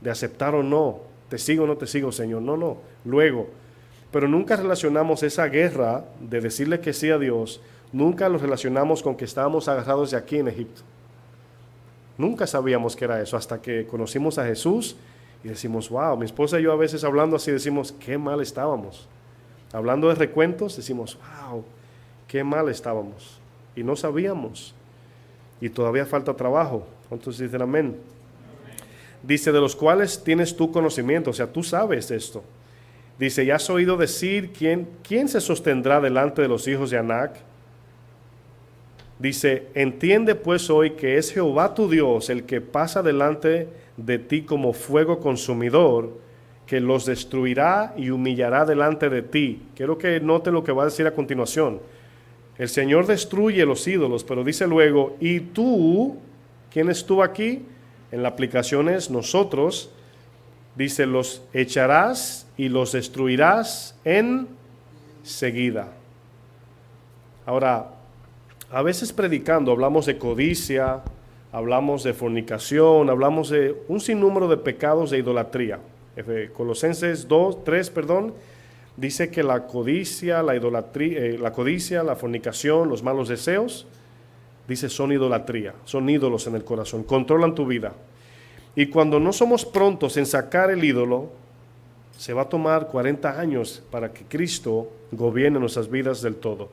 de aceptar o no. Te sigo o no te sigo, Señor. No. Luego. Pero nunca relacionamos esa guerra de decirle que sí a Dios, nunca lo relacionamos con que estábamos agarrados de aquí en Egipto. Nunca sabíamos que era eso hasta que conocimos a Jesús y decimos, wow, mi esposa y yo a veces hablando así decimos, qué mal estábamos. Hablando de recuentos decimos, wow, qué mal estábamos. Y no sabíamos. Y todavía falta trabajo. ¿Cuántos dicen amén? Dice, de los cuales tienes tu conocimiento, o sea, tú sabes esto. Dice, ¿ya has oído decir quién se sostendrá delante de los hijos de Anac? Dice, entiende pues hoy que es Jehová tu Dios el que pasa delante de ti como fuego consumidor, que los destruirá y humillará delante de ti. Quiero que note lo que va a decir a continuación. El Señor destruye los ídolos, pero dice luego, y tú, ¿quién estuvo aquí? En la aplicación es nosotros. Dice, los echarás y los destruirás enseguida. Ahora, a veces predicando hablamos de codicia, hablamos de fornicación, hablamos de un sinnúmero de pecados de idolatría. Colosenses 3, dice que la codicia, la idolatría, la fornicación, los malos deseos, dice son idolatría, son ídolos en el corazón, controlan tu vida. Y cuando no somos prontos en sacar el ídolo, se va a tomar 40 años para que Cristo gobierne nuestras vidas del todo.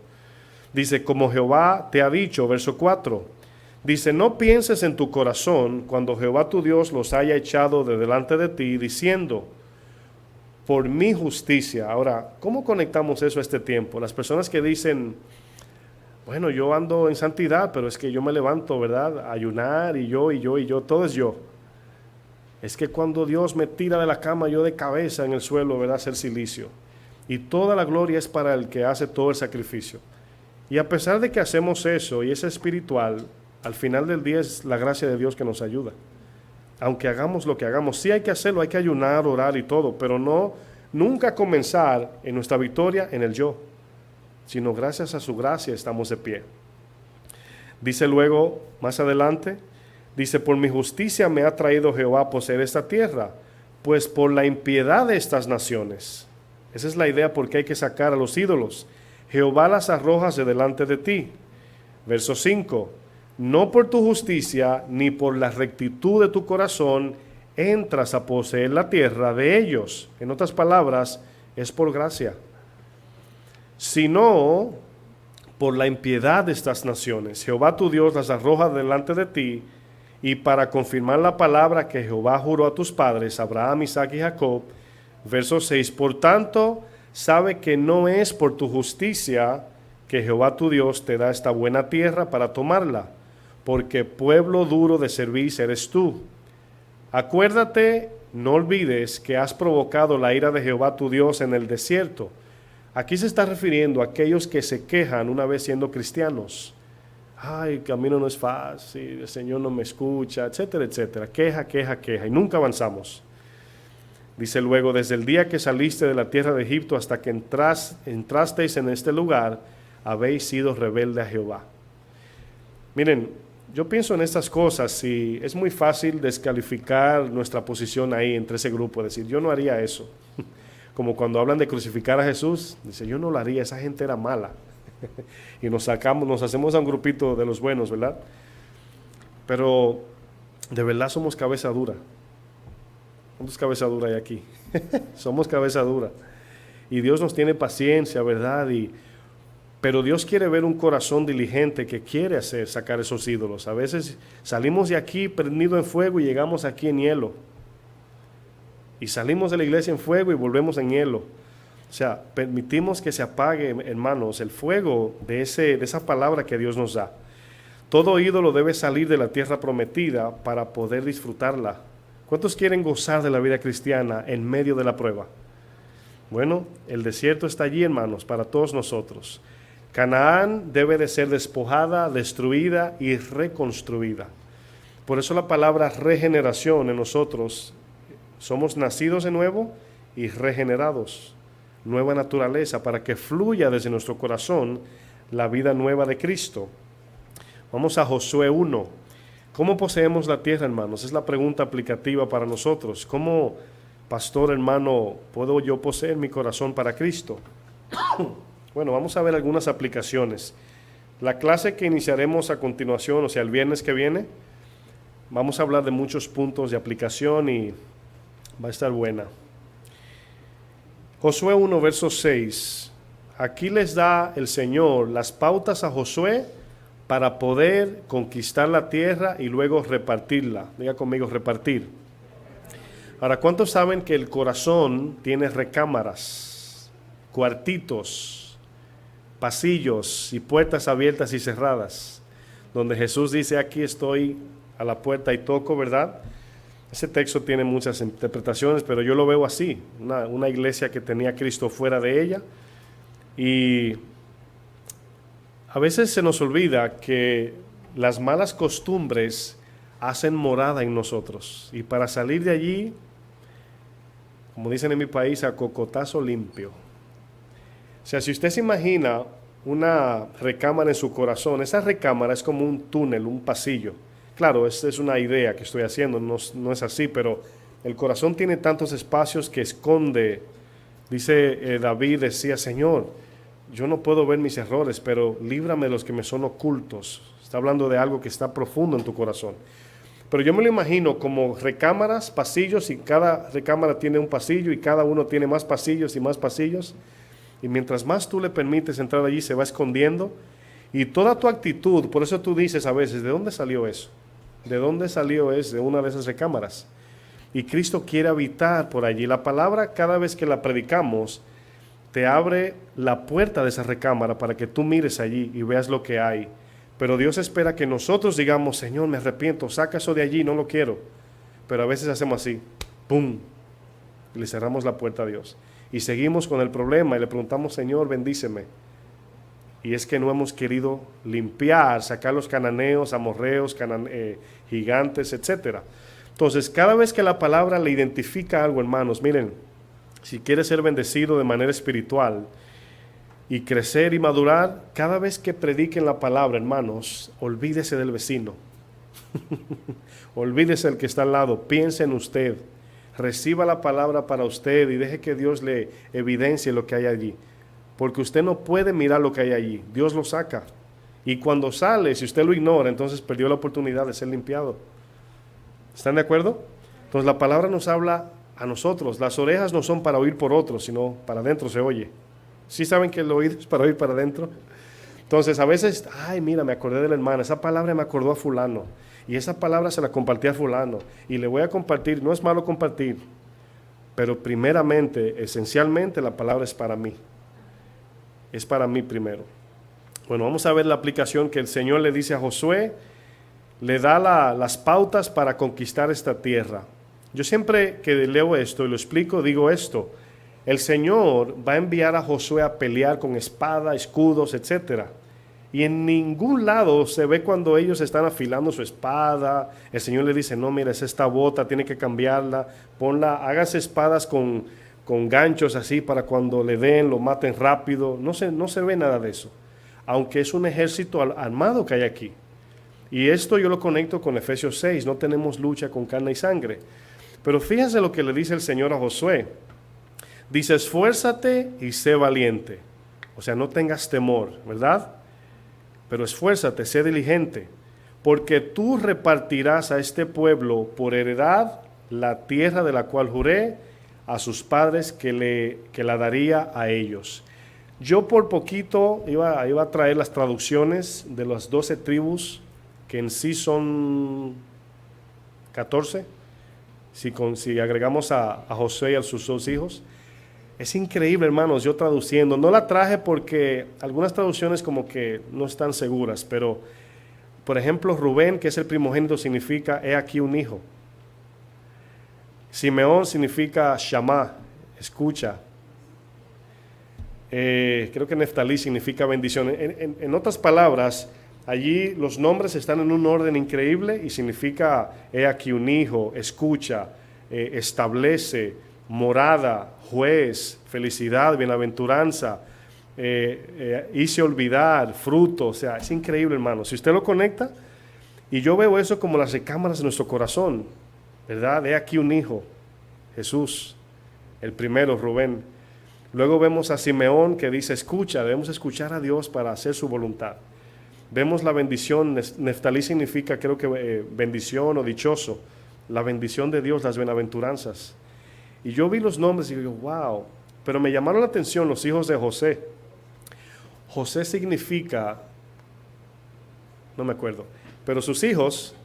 Dice, como Jehová te ha dicho, verso 4, dice, no pienses en tu corazón cuando Jehová tu Dios los haya echado de delante de ti, diciendo, por mi justicia. Ahora, ¿cómo conectamos eso a este tiempo? Las personas que dicen, bueno, yo ando en santidad, pero es que yo me levanto, ¿verdad? A ayunar y yo, todo es yo. Es que cuando Dios me tira de la cama, yo de cabeza en el suelo, ¿verdad? Hacer silicio. Y toda la gloria es para el que hace todo el sacrificio. Y a pesar de que hacemos eso y es espiritual, al final del día es la gracia de Dios que nos ayuda. Aunque hagamos lo que hagamos, sí hay que hacerlo, hay que ayunar, orar y todo, pero nunca comenzar en nuestra victoria en el yo, sino gracias a su gracia estamos de pie. Dice luego, más adelante, dice, por mi justicia me ha traído Jehová a poseer esta tierra, pues por la impiedad de estas naciones. Esa es la idea porque hay que sacar a los ídolos. Jehová las arrojas de delante de ti. Verso 5, no por tu justicia ni por la rectitud de tu corazón entras a poseer la tierra de ellos. En otras palabras, es por gracia. Sino por la impiedad de estas naciones. Jehová tu Dios las arroja delante de ti, y para confirmar la palabra que Jehová juró a tus padres, Abraham, Isaac y Jacob, verso 6, por tanto, sabe que no es por tu justicia que Jehová tu Dios te da esta buena tierra para tomarla, porque pueblo duro de servir eres tú. Acuérdate, no olvides que has provocado la ira de Jehová tu Dios en el desierto. Aquí se está refiriendo a aquellos que se quejan una vez siendo cristianos. Ay, el camino no es fácil, el Señor no me escucha, etcétera, etcétera. Queja, y nunca avanzamos. Dice luego, desde el día que saliste de la tierra de Egipto hasta que entrasteis en este lugar, habéis sido rebelde a Jehová. Miren, yo pienso en estas cosas y es muy fácil descalificar nuestra posición ahí entre ese grupo, decir, yo no haría eso. Como cuando hablan de crucificar a Jesús, dice, yo no lo haría, esa gente era mala. Y nos hacemos a un grupito de los buenos, ¿verdad? Pero de verdad somos cabeza dura. ¿Cuántos cabeza dura hay aquí? Somos cabeza dura. Y Dios nos tiene paciencia, ¿verdad? Pero Dios quiere ver un corazón diligente que quiere sacar esos ídolos. A veces salimos de aquí prendido en fuego y llegamos aquí en hielo. Y salimos de la iglesia en fuego y volvemos en hielo. O sea, permitimos que se apague, hermanos, el fuego de esa palabra que Dios nos da. Todo ídolo debe salir de la tierra prometida para poder disfrutarla. ¿Cuántos quieren gozar de la vida cristiana en medio de la prueba? Bueno, el desierto está allí, hermanos, para todos nosotros. Canaán debe de ser despojada, destruida y reconstruida. Por eso la palabra regeneración en nosotros, somos nacidos de nuevo y regenerados, nueva naturaleza, para que fluya desde nuestro corazón la vida nueva de Cristo. Vamos a Josué 1. ¿Cómo poseemos la tierra, hermanos? Es la pregunta aplicativa para nosotros. ¿Cómo, pastor, hermano, puedo yo poseer mi corazón para Cristo? Bueno, vamos a ver algunas aplicaciones. La clase que iniciaremos a continuación, o sea, el viernes que viene, vamos a hablar de muchos puntos de aplicación y va a estar buena. Josué 1, verso 6. Aquí les da el Señor las pautas a Josué para poder conquistar la tierra y luego repartirla. Diga conmigo, repartir. Ahora, ¿cuántos saben que el corazón tiene recámaras, cuartitos, pasillos y puertas abiertas y cerradas? Donde Jesús dice, aquí estoy a la puerta y toco, ¿verdad? Ese texto tiene muchas interpretaciones, pero yo lo veo así, una iglesia que tenía a Cristo fuera de ella. Y a veces se nos olvida que las malas costumbres hacen morada en nosotros. Y para salir de allí, como dicen en mi país, a cocotazo limpio. O sea, si usted se imagina una recámara en su corazón, esa recámara es como un túnel, un pasillo. Claro, esta es una idea que estoy haciendo, no es así, pero el corazón tiene tantos espacios que esconde. Dice David, decía, Señor, yo no puedo ver mis errores, pero líbrame de los que me son ocultos. Está hablando de algo que está profundo en tu corazón. Pero yo me lo imagino como recámaras, pasillos, y cada recámara tiene un pasillo y cada uno tiene más pasillos y más pasillos. Y mientras más tú le permites entrar allí, se va escondiendo. Y toda tu actitud, por eso tú dices a veces, ¿de dónde salió eso? ¿De dónde salió eso? De una de esas recámaras. Y Cristo quiere habitar por allí. La palabra, cada vez que la predicamos, te abre la puerta de esa recámara para que tú mires allí y veas lo que hay. Pero Dios espera que nosotros digamos, Señor, me arrepiento, saca eso de allí, no lo quiero. Pero a veces hacemos así, ¡pum! Y le cerramos la puerta a Dios. Y seguimos con el problema y le preguntamos, Señor, bendíceme. Y es que no hemos querido limpiar, sacar los cananeos, amorreos, gigantes, etc. Entonces, cada vez que la palabra le identifica algo, hermanos, miren, si quiere ser bendecido de manera espiritual y crecer y madurar, cada vez que prediquen la palabra, hermanos, olvídese del vecino. Olvídese del que está al lado, piense en usted. Reciba la palabra para usted y deje que Dios le evidencie lo que hay allí. Porque usted no puede mirar lo que hay allí. Dios lo saca. Y cuando sale, si usted lo ignora, entonces perdió la oportunidad de ser limpiado. ¿Están de acuerdo? Entonces la palabra nos habla a nosotros. Las orejas no son para oír por otros, sino para adentro se oye. ¿Sí saben que el oído es para oír para adentro? Entonces a veces, ay, mira, me acordé de la hermana. Esa palabra me acordó a fulano. Y esa palabra se la compartí a fulano. Y le voy a compartir. No es malo compartir. Pero primeramente, esencialmente, la palabra es para mí. Es para mí primero. Bueno, vamos a ver la aplicación que el Señor le dice a Josué. Le da las pautas para conquistar esta tierra. Yo siempre que leo esto y lo explico, digo esto. El Señor va a enviar a Josué a pelear con espada, escudos, etcétera. Y en ningún lado se ve cuando ellos están afilando su espada. El Señor le dice, no, mira, es esta bota, tiene que cambiarla. Ponla, hágase espadas con ganchos así para cuando le den, lo maten rápido. No se ve nada de eso. Aunque es un ejército armado que hay aquí. Y esto yo lo conecto con Efesios 6. No tenemos lucha con carne y sangre. Pero fíjense lo que le dice el Señor a Josué. Dice, esfuérzate y sé valiente. O sea, no tengas temor, ¿verdad? Pero esfuérzate, sé diligente, porque tú repartirás a este pueblo por heredad la tierra de la cual juré a sus padres que la daría a ellos. Yo por poquito iba a traer las traducciones de las 12 tribus, que en sí son 14, si agregamos a José y a sus 2 hijos. Es increíble, hermanos, yo traduciendo. No la traje porque algunas traducciones como que no están seguras, pero, por ejemplo, Rubén, que es el primogénito, significa, he aquí un hijo. Simeón significa Shamá, escucha. Creo que Neftalí significa bendición. En otras palabras, allí los nombres están en un orden increíble y significa, he aquí un hijo, escucha, establece, morada, juez, felicidad, bienaventuranza, hice olvidar, fruto. O sea, es increíble, hermano. Si usted lo conecta, y yo veo eso como las recámaras de nuestro corazón, ¿verdad? He aquí un hijo, Jesús, el primero, Rubén. Luego vemos a Simeón que dice, escucha, debemos escuchar a Dios para hacer su voluntad. Vemos la bendición, Neftalí significa creo que bendición o dichoso, la bendición de Dios, las bienaventuranzas. Y yo vi los nombres y digo, wow, pero me llamaron la atención los hijos de José. José significa, no me acuerdo, pero sus hijos,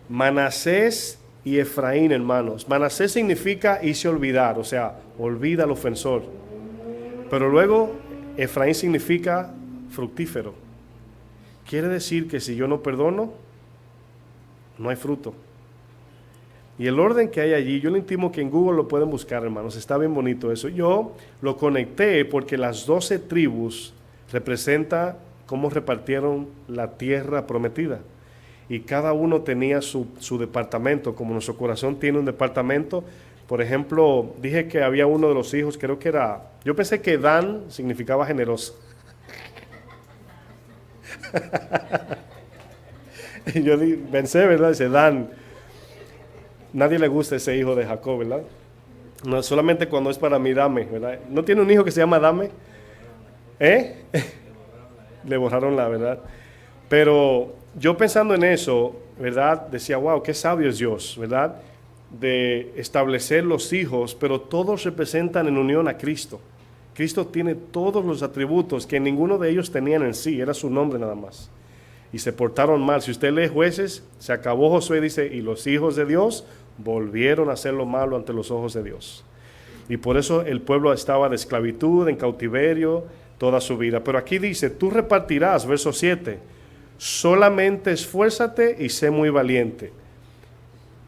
Manasés y Efraín, hermanos. Manasés significa hice olvidar, o sea, olvida al ofensor. Pero luego Efraín significa fructífero. Quiere decir que si yo no perdono, no hay fruto. Y el orden que hay allí, yo le intimo que en Google lo pueden buscar, hermanos. Está bien bonito eso. Yo lo conecté porque las 12 tribus representan cómo repartieron la tierra prometida. Y cada uno tenía su departamento, como nuestro corazón tiene un departamento. Por ejemplo, dije que había uno de los hijos, creo que era, yo pensé que Dan significaba generoso. Y yo pensé, ¿verdad? Dice Dan, nadie le gusta ese hijo de Jacob, ¿verdad? No, solamente cuando es para mí, Dame, ¿verdad? ¿No tiene un hijo que se llama Dame? Le borraron la verdad. Pero yo pensando en eso, ¿verdad? Decía, wow, qué sabio es Dios, ¿verdad? De establecer los hijos, pero todos representan en unión a Cristo. Cristo tiene todos los atributos que ninguno de ellos tenían en sí, era su nombre nada más. Y se portaron mal. Si usted lee Jueces, se acabó Josué, dice, y los hijos de Dios volvieron a hacer lo malo ante los ojos de Dios. Y por eso el pueblo estaba de esclavitud, en cautiverio, toda su vida. Pero aquí dice, tú repartirás, verso 7, solamente esfuérzate y sé muy valiente.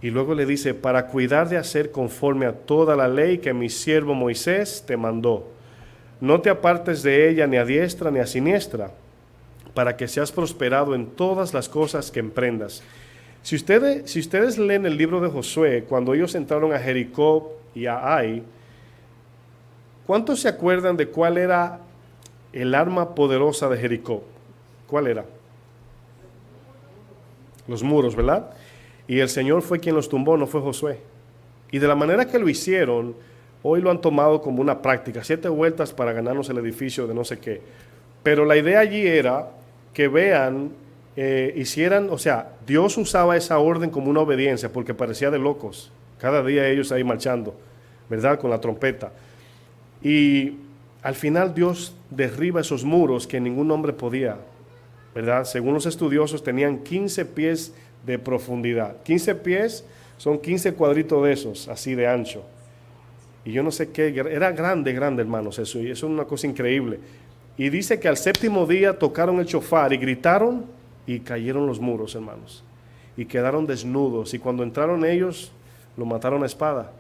Y luego le dice, para cuidar de hacer conforme a toda la ley que mi siervo Moisés te mandó. No te apartes de ella ni a diestra ni a siniestra, para que seas prosperado en todas las cosas que emprendas. Si ustedes leen el libro de Josué, cuando ellos entraron a Jericó y a Ai, ¿cuántos se acuerdan de cuál era el arma poderosa de Jericó? ¿Cuál era? Los muros, ¿verdad? Y el Señor fue quien los tumbó, no fue Josué. Y de la manera que lo hicieron, hoy lo han tomado como una práctica, 7 vueltas para ganarnos el edificio de no sé qué. Pero la idea allí era que vean, hicieran, o sea, Dios usaba esa orden como una obediencia, porque parecía de locos. Cada día ellos ahí marchando, ¿verdad? Con la trompeta. Y al final Dios derriba esos muros que ningún hombre podía, ¿verdad? Según los estudiosos tenían 15 pies de profundidad. 15 pies son 15 cuadritos de esos, así de ancho. Y yo no sé qué, era grande, hermanos, eso. Y eso es una cosa increíble. Y dice que al 7º día tocaron el shofar y gritaron y cayeron los muros, hermanos. Y quedaron desnudos. Y cuando entraron ellos, lo mataron a espada.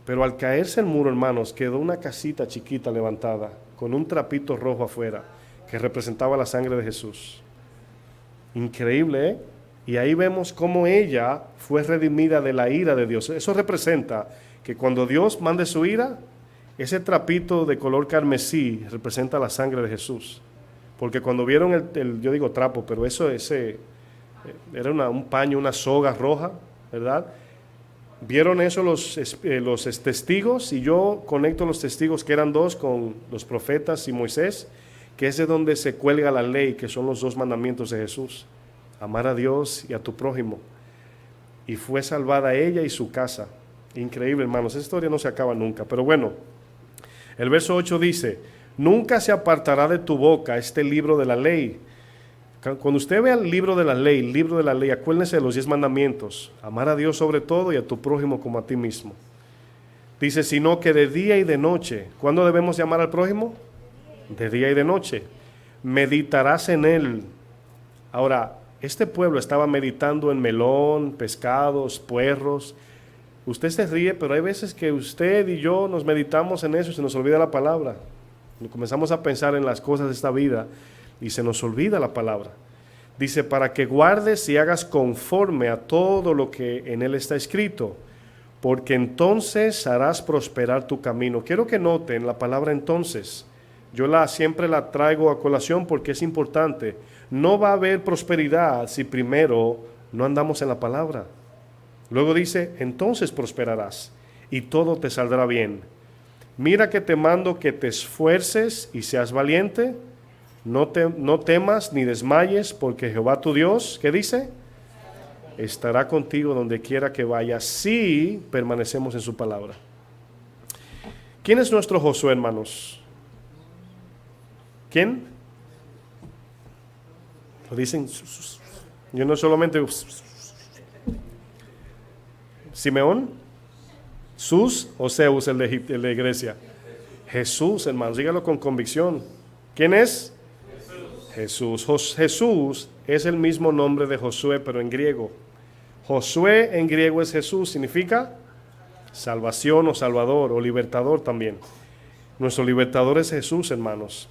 Pero al caerse el muro, hermanos, quedó una casita chiquita levantada con un trapito rojo afuera que representaba la sangre de Jesús. Increíble, ¿eh? Y ahí vemos cómo ella fue redimida de la ira de Dios. Eso representa que cuando Dios mande su ira, ese trapito de color carmesí representa la sangre de Jesús. Porque cuando vieron yo digo trapo, pero era un paño, una soga roja, ¿verdad? Vieron eso los testigos, y yo conecto los testigos que eran 2 con los profetas y Moisés, que es de donde se cuelga la ley, que son los 2 mandamientos de Jesús. Amar a Dios y a tu prójimo. Y fue salvada ella y su casa. Increíble, hermanos, esa historia no se acaba nunca. Pero bueno, el verso 8 dice, nunca se apartará de tu boca este libro de la ley. Cuando usted vea el libro de la ley, acuérdense de los 10 mandamientos. Amar a Dios sobre todo y a tu prójimo como a ti mismo. Dice, sino que de día y de noche. ¿Cuándo debemos llamar al prójimo? De día y de noche. Meditarás en él. Ahora, este pueblo estaba meditando en melón, pescados, puerros. Usted se ríe, pero hay veces que usted y yo nos meditamos en eso y se nos olvida la palabra. Comenzamos a pensar en las cosas de esta vida y se nos olvida la palabra. Dice, para que guardes y hagas conforme a todo lo que en él está escrito, porque entonces harás prosperar tu camino. Quiero que noten la palabra entonces. Yo siempre la traigo a colación porque es importante. No va a haber prosperidad si primero no andamos en la palabra. Luego dice, entonces prosperarás y todo te saldrá bien. Mira que te mando que te esfuerces y seas valiente. No temas ni desmayes, porque Jehová tu Dios, ¿qué dice? Estará contigo donde quiera que vayas, si permanecemos en su palabra. ¿Quién es nuestro Josué, hermanos? ¿Quién? Lo dicen. Yo no solamente. ¿Simeón? ¿Sus o Zeus, el de Grecia? Jesús, hermanos, dígalo con convicción. ¿Quién es? Jesús. Jesús es el mismo nombre de Josué, pero en griego. Josué en griego es Jesús, significa salvación o salvador o libertador también. Nuestro libertador es Jesús, hermanos.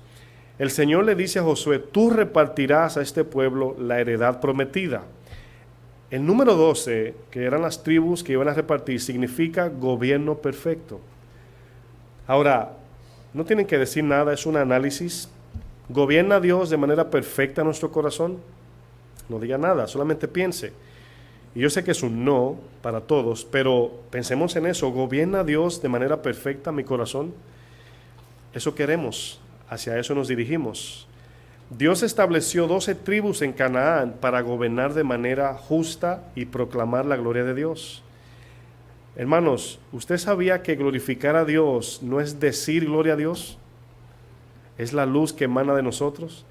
El Señor le dice a Josué, tú repartirás a este pueblo la heredad prometida. El número 12, que eran las tribus que iban a repartir, significa gobierno perfecto. Ahora, no tienen que decir nada, es un análisis. ¿Gobierna Dios de manera perfecta nuestro corazón? No diga nada, solamente piense. Y yo sé que es un no para todos, pero pensemos en eso. ¿Gobierna Dios de manera perfecta mi corazón? Eso queremos, hacia eso nos dirigimos. Dios estableció 12 tribus en Canaán para gobernar de manera justa y proclamar la gloria de Dios. Hermanos, ¿usted sabía que glorificar a Dios no es decir gloria a Dios? Es la luz que emana de nosotros.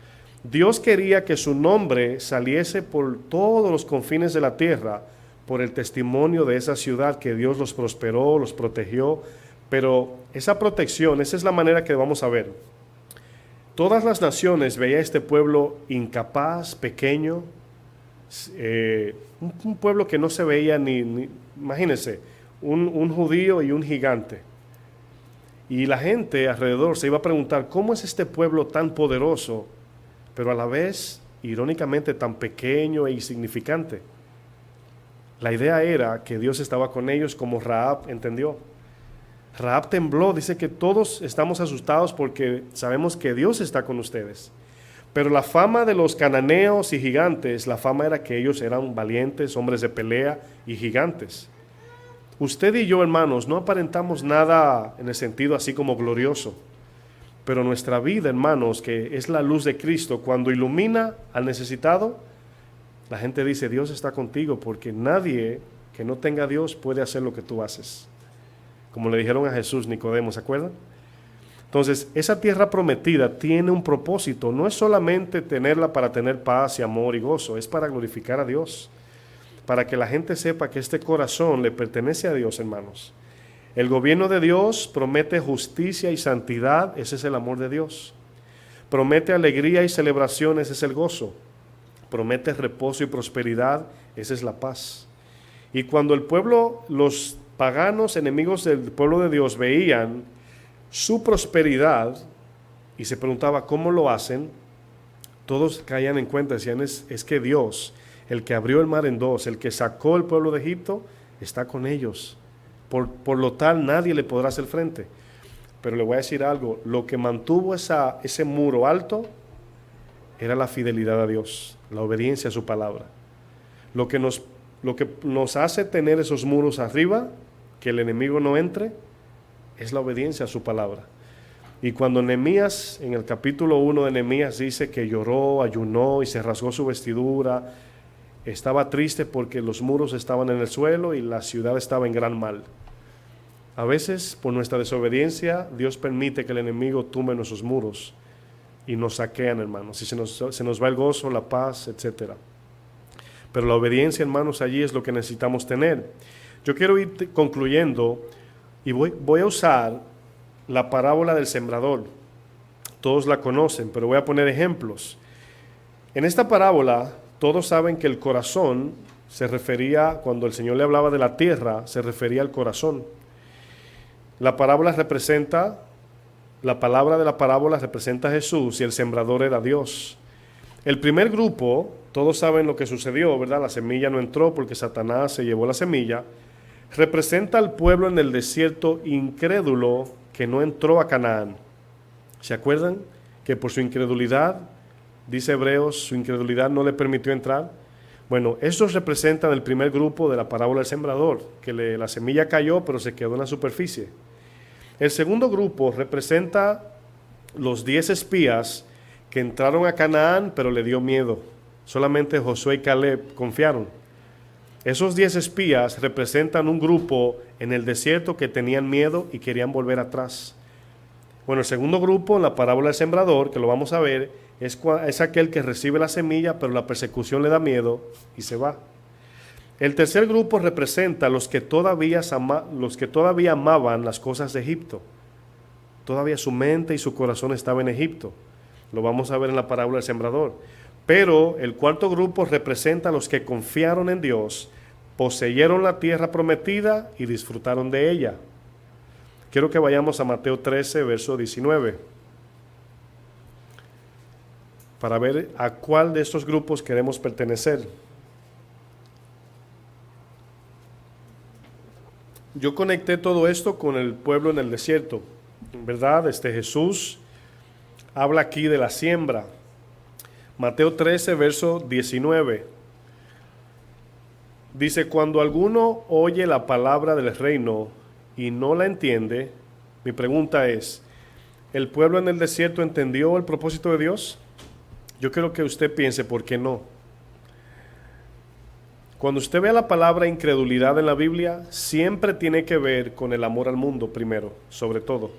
Dios quería que su nombre saliese por todos los confines de la tierra, por el testimonio de esa ciudad, que Dios los prosperó, los protegió. Pero esa protección, esa es la manera que vamos a ver. Todas las naciones veían a este pueblo incapaz, pequeño, un pueblo que no se veía imagínense, un judío y un gigante. Y la gente alrededor se iba a preguntar, ¿cómo es este pueblo tan poderoso, pero a la vez, irónicamente, tan pequeño e insignificante? La idea era que Dios estaba con ellos, como Rahab entendió. Rahab tembló, dice que todos estamos asustados porque sabemos que Dios está con ustedes. Pero la fama de los cananeos y gigantes, la fama era que ellos eran valientes, hombres de pelea y gigantes. Usted y yo, hermanos, no aparentamos nada en el sentido así como glorioso, pero nuestra vida, hermanos, que es la luz de Cristo, cuando ilumina al necesitado, la gente dice, Dios está contigo, porque nadie que no tenga a Dios puede hacer lo que tú haces. Como le dijeron a Jesús, Nicodemo, ¿se acuerdan? Entonces, esa tierra prometida tiene un propósito, no es solamente tenerla para tener paz y amor y gozo, es para glorificar a Dios. Para que la gente sepa que este corazón le pertenece a Dios, hermanos. El gobierno de Dios promete justicia y santidad, ese es el amor de Dios. Promete alegría y celebración, ese es el gozo. Promete reposo y prosperidad, esa es la paz. Y cuando el pueblo, los paganos enemigos del pueblo de Dios veían su prosperidad y se preguntaba cómo lo hacen, todos caían en cuenta, decían, es que Dios, el que abrió el mar en dos, el que sacó el pueblo de Egipto, está con ellos. Por lo tal, nadie le podrá hacer frente. Pero le voy a decir algo, lo que mantuvo ese muro alto era la fidelidad a Dios, la obediencia a su palabra. Lo que nos hace tener esos muros arriba, que el enemigo no entre, es la obediencia a su palabra. Y cuando Nehemías, en el capítulo 1 de Nehemías, dice que lloró, ayunó y se rasgó su vestidura, estaba triste porque los muros estaban en el suelo y la ciudad estaba en gran mal. A veces, por nuestra desobediencia, Dios permite que el enemigo tumbe nuestros muros y nos saquean, hermanos, y se nos va el gozo, la paz, etc. Pero la obediencia, hermanos, allí es lo que necesitamos tener. Yo quiero ir concluyendo y voy a usar la parábola del sembrador. Todos la conocen, pero voy a poner ejemplos. En esta parábola, todos saben que el corazón se refería, cuando el Señor le hablaba de la tierra, se refería al corazón. La parábola representa la palabra de la parábola representa a Jesús y el sembrador era Dios. El primer grupo, todos saben lo que sucedió, ¿verdad? La semilla no entró porque Satanás se llevó la semilla. Representa al pueblo en el desierto incrédulo que no entró a Canaán. ¿Se acuerdan que por su incredulidad, dice Hebreos, su incredulidad no le permitió entrar? Bueno, estos representan el primer grupo de la parábola del sembrador, que la semilla cayó pero se quedó en la superficie. El segundo grupo representa los 10 espías que entraron a Canaán pero le dio miedo. Solamente Josué y Caleb confiaron. Esos 10 espías representan un grupo en el desierto que tenían miedo y querían volver atrás. Bueno, el segundo grupo en la parábola del sembrador, que lo vamos a ver, es aquel que recibe la semilla, pero la persecución le da miedo y se va. El tercer grupo representa a los que todavía amaban las cosas de Egipto. Todavía su mente y su corazón estaba en Egipto. Lo vamos a ver en la parábola del sembrador. Pero el cuarto grupo representa a los que confiaron en Dios, poseyeron la tierra prometida y disfrutaron de ella. Quiero que vayamos a Mateo 13, verso 19, para ver a cuál de estos grupos queremos pertenecer. Yo conecté todo esto con el pueblo en el desierto, ¿verdad? Jesús habla aquí de la siembra. Mateo 13, verso 19. Dice, cuando alguno oye la palabra del reino y no la entiende, mi pregunta es, ¿el pueblo en el desierto entendió el propósito de Dios? Yo quiero que usted piense, ¿por qué no? Cuando usted vea la palabra incredulidad en la Biblia, siempre tiene que ver con el amor al mundo primero, sobre todo.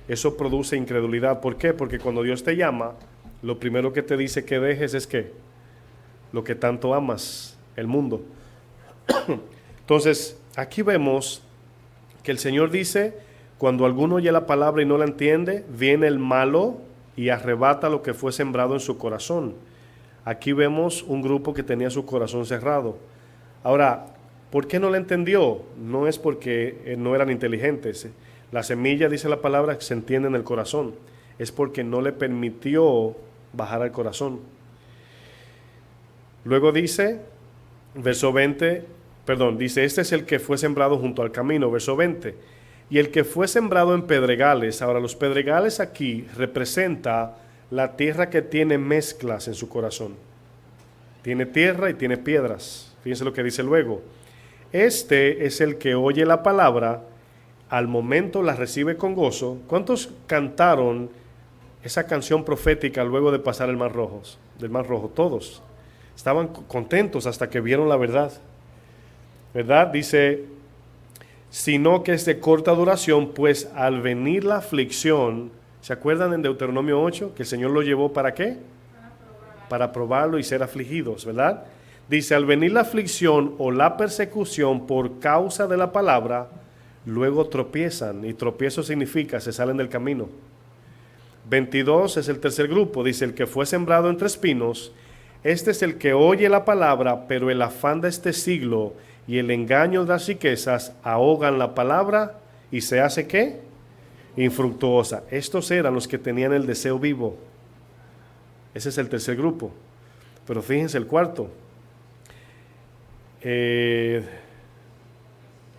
Eso produce incredulidad. ¿Por qué? Porque cuando Dios te llama, lo primero que te dice que dejes es ¿qué? Lo que tanto amas, el mundo. Entonces, aquí vemos que el Señor dice, cuando alguno oye la palabra y no la entiende, viene el malo y arrebata lo que fue sembrado en su corazón. Aquí vemos un grupo que tenía su corazón cerrado. Ahora, ¿por qué no la entendió? No es porque no eran inteligentes. La semilla, dice la palabra, que se entiende en el corazón. Es porque no le permitió bajar al corazón. Luego dice, verso 20, dice, este es el que fue sembrado junto al camino, verso 20. Y el que fue sembrado en pedregales, ahora los pedregales aquí representa la tierra que tiene mezclas en su corazón. Tiene tierra y tiene piedras. Fíjense lo que dice luego. Este es el que oye la palabra, al momento la recibe con gozo. ¿Cuántos cantaron esa canción profética luego de pasar del Mar Rojo? Todos. Estaban contentos hasta que vieron la verdad. ¿Verdad? Dice, sino que es de corta duración, pues al venir la aflicción, ¿se acuerdan en Deuteronomio 8? Que el Señor lo llevó ¿para qué? Para probarlo y ser afligidos, ¿verdad? Dice, al venir la aflicción o la persecución por causa de la palabra, luego tropiezan, y tropiezo significa se salen del camino. 22 es el tercer grupo, dice, el que fue sembrado entre espinos, este es el que oye la palabra, pero el afán de este siglo y el engaño de las riquezas ahogan la palabra y se hace ¿qué? Infructuosa. Estos eran los que tenían el deseo vivo. Ese es el tercer grupo. Pero fíjense el cuarto.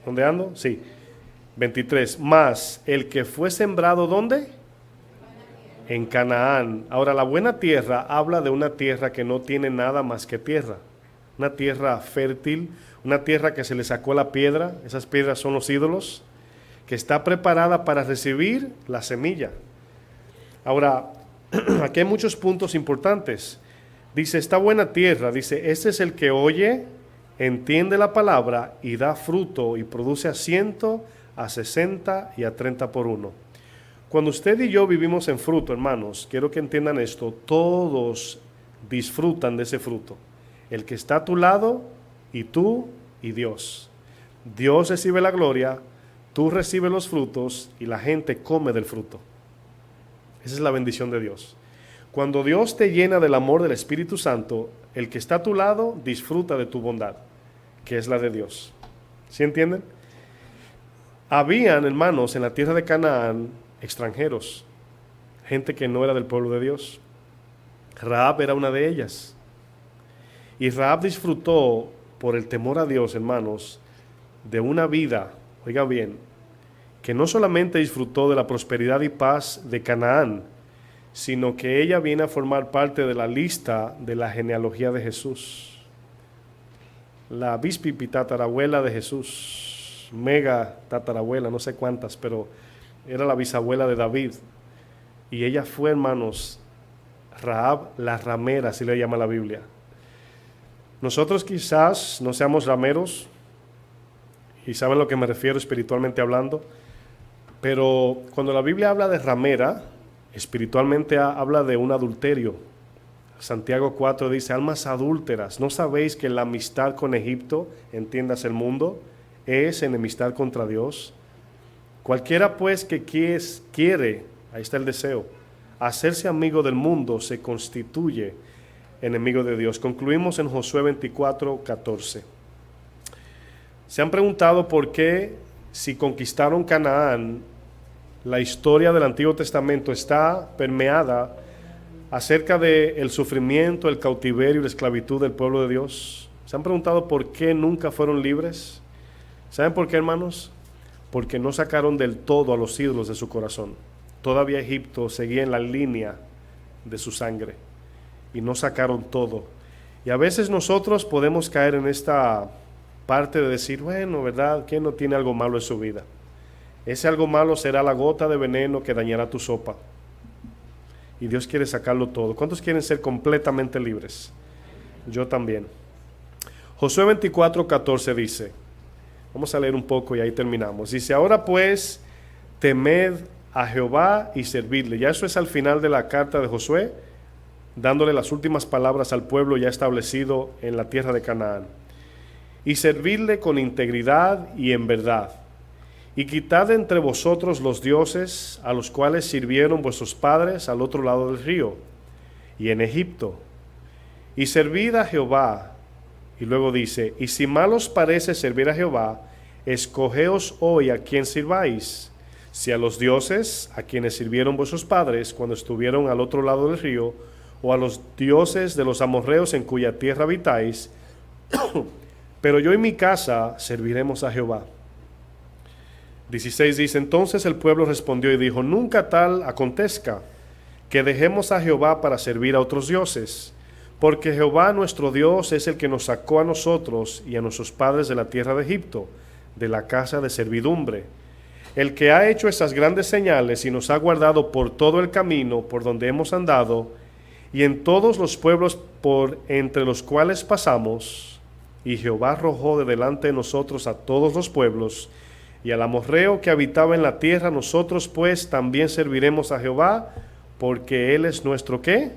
¿Dónde ando? Sí. 23. Más el que fue sembrado ¿dónde? En Canaán. Ahora, la buena tierra habla de una tierra que no tiene nada más que tierra. Una tierra fértil, una tierra que se le sacó la piedra, esas piedras son los ídolos, que está preparada para recibir la semilla. Ahora, aquí hay muchos puntos importantes. Dice, esta buena tierra, dice, este es el que oye, entiende la palabra y da fruto y produce a 100, a 60 y a 30 por uno. Cuando usted y yo vivimos en fruto, hermanos, quiero que entiendan esto, todos disfrutan de ese fruto. El que está a tu lado y tú y Dios. Dios recibe la gloria, tú recibes los frutos y la gente come del fruto. Esa es la bendición de Dios. Cuando Dios te llena del amor del Espíritu Santo, el que está a tu lado disfruta de tu bondad, que es la de Dios. ¿Sí entienden? Habían, hermanos, en la tierra de Canaán extranjeros. gente que no era del pueblo de Dios. Rahab era una de ellas. Y Rahab disfrutó, por el temor a Dios, hermanos, de una vida, oigan bien, que no solamente disfrutó de la prosperidad y paz de Canaán, sino que ella viene a formar parte de la lista de la genealogía de Jesús. La tatarabuela de Jesús, mega tatarabuela, no sé cuántas, pero era la bisabuela de David. Y ella fue, hermanos, Rahab la ramera, así le llama la Biblia. Nosotros quizás no seamos rameros, y saben a lo que me refiero espiritualmente hablando, pero cuando la Biblia habla de ramera, espiritualmente habla de un adulterio. Santiago 4 dice, almas adúlteras, ¿no sabéis que la amistad con Egipto, entiendas el mundo, es enemistad contra Dios? Cualquiera pues que quiere, ahí está el deseo, hacerse amigo del mundo, se constituye enemigo de Dios. Concluimos en Josué 24, 14. ¿Se han preguntado por qué, si conquistaron Canaán, la historia del Antiguo Testamento está permeada acerca del sufrimiento, el cautiverio y la esclavitud del pueblo de Dios? ¿Se han preguntado por qué nunca fueron libres? ¿Saben por qué, hermanos? Porque no sacaron del todo a los ídolos de su corazón. Todavía Egipto seguía en la línea de su sangre y no sacaron todo. Y a veces nosotros podemos caer en esta parte de decir, bueno, ¿verdad? ¿Quién no tiene algo malo en su vida? Ese algo malo será la gota de veneno que dañará tu sopa. Y Dios quiere sacarlo todo. ¿Cuántos quieren ser completamente libres? Yo también. Josué 24, 14 dice, vamos a leer un poco y ahí terminamos. Dice, ahora pues, temed a Jehová y servidle. Ya eso es al final de la carta de Josué, dándole las últimas palabras al pueblo ya establecido en la tierra de Canaán. Y servidle con integridad y en verdad. Y quitad de entre vosotros los dioses a los cuales sirvieron vuestros padres al otro lado del río y en Egipto. Y servid a Jehová. Y luego dice, y si mal os parece servir a Jehová, escogeos hoy a quién sirváis, si a los dioses a quienes sirvieron vuestros padres cuando estuvieron al otro lado del río, o a los dioses de los amorreos en cuya tierra habitáis, pero yo y mi casa serviremos a Jehová. 16 dice, entonces el pueblo respondió y dijo, nunca tal acontezca, que dejemos a Jehová para servir a otros dioses, porque Jehová nuestro Dios es el que nos sacó a nosotros y a nuestros padres de la tierra de Egipto, de la casa de servidumbre, el que ha hecho esas grandes señales y nos ha guardado por todo el camino por donde hemos andado, y en todos los pueblos por entre los cuales pasamos, y Jehová arrojó de delante de nosotros a todos los pueblos, y al amorreo que habitaba en la tierra. Nosotros pues también serviremos a Jehová, porque Él es nuestro ¿qué?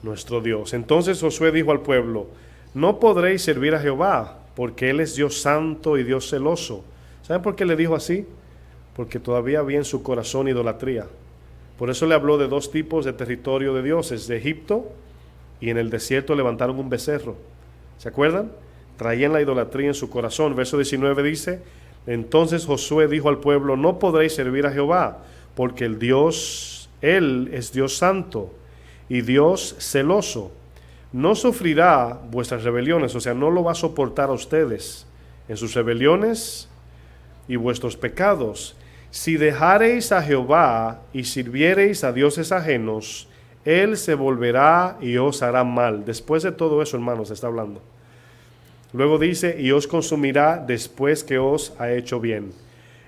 Nuestro Dios. Entonces Josué dijo al pueblo, no podréis servir a Jehová, porque Él es Dios santo y Dios celoso. ¿Saben por qué le dijo así? Porque todavía había en su corazón idolatría. Por eso le habló de dos tipos de territorio de dioses, de Egipto, y en el desierto levantaron un becerro. ¿Se acuerdan? Traían la idolatría en su corazón. Verso 19 dice, entonces Josué dijo al pueblo, no podréis servir a Jehová, porque Él es Dios santo y Dios celoso. No sufrirá vuestras rebeliones, o sea, no lo va a soportar a ustedes en sus rebeliones y vuestros pecados. Si dejareis a Jehová y sirviereis a dioses ajenos, Él se volverá y os hará mal. Después de todo eso, hermanos, está hablando. Luego dice, y os consumirá después que os ha hecho bien.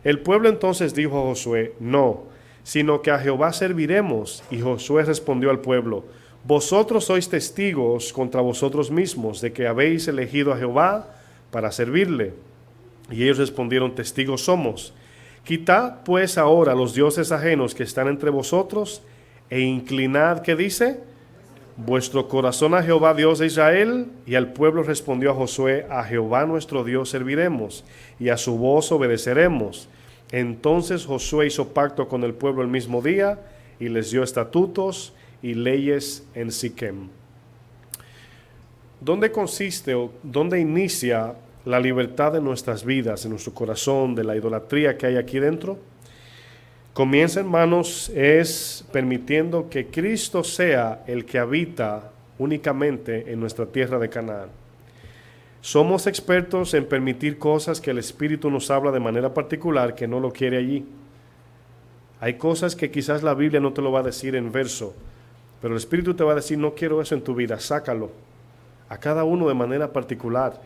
El pueblo entonces dijo a Josué, no, sino que a Jehová serviremos. Y Josué respondió al pueblo, vosotros sois testigos contra vosotros mismos de que habéis elegido a Jehová para servirle. Y ellos respondieron, testigos somos. Quitad pues ahora los dioses ajenos que están entre vosotros e inclinad, ¿qué dice? Vuestro corazón a Jehová Dios de Israel. Y al pueblo respondió a Josué, a Jehová nuestro Dios serviremos y a su voz obedeceremos. Entonces Josué hizo pacto con el pueblo el mismo día y les dio estatutos y leyes en Siquem. ¿Dónde consiste o dónde inicia la libertad de nuestras vidas, en nuestro corazón, de la idolatría que hay aquí dentro? Comienza, hermanos, es permitiendo que Cristo sea el que habita únicamente en nuestra tierra de Canaán. Somos expertos en permitir cosas que el Espíritu nos habla de manera particular que no lo quiere allí. Hay cosas que quizás la Biblia no te lo va a decir en verso, pero el Espíritu te va a decir, no quiero eso en tu vida, sácalo. A cada uno de manera particular.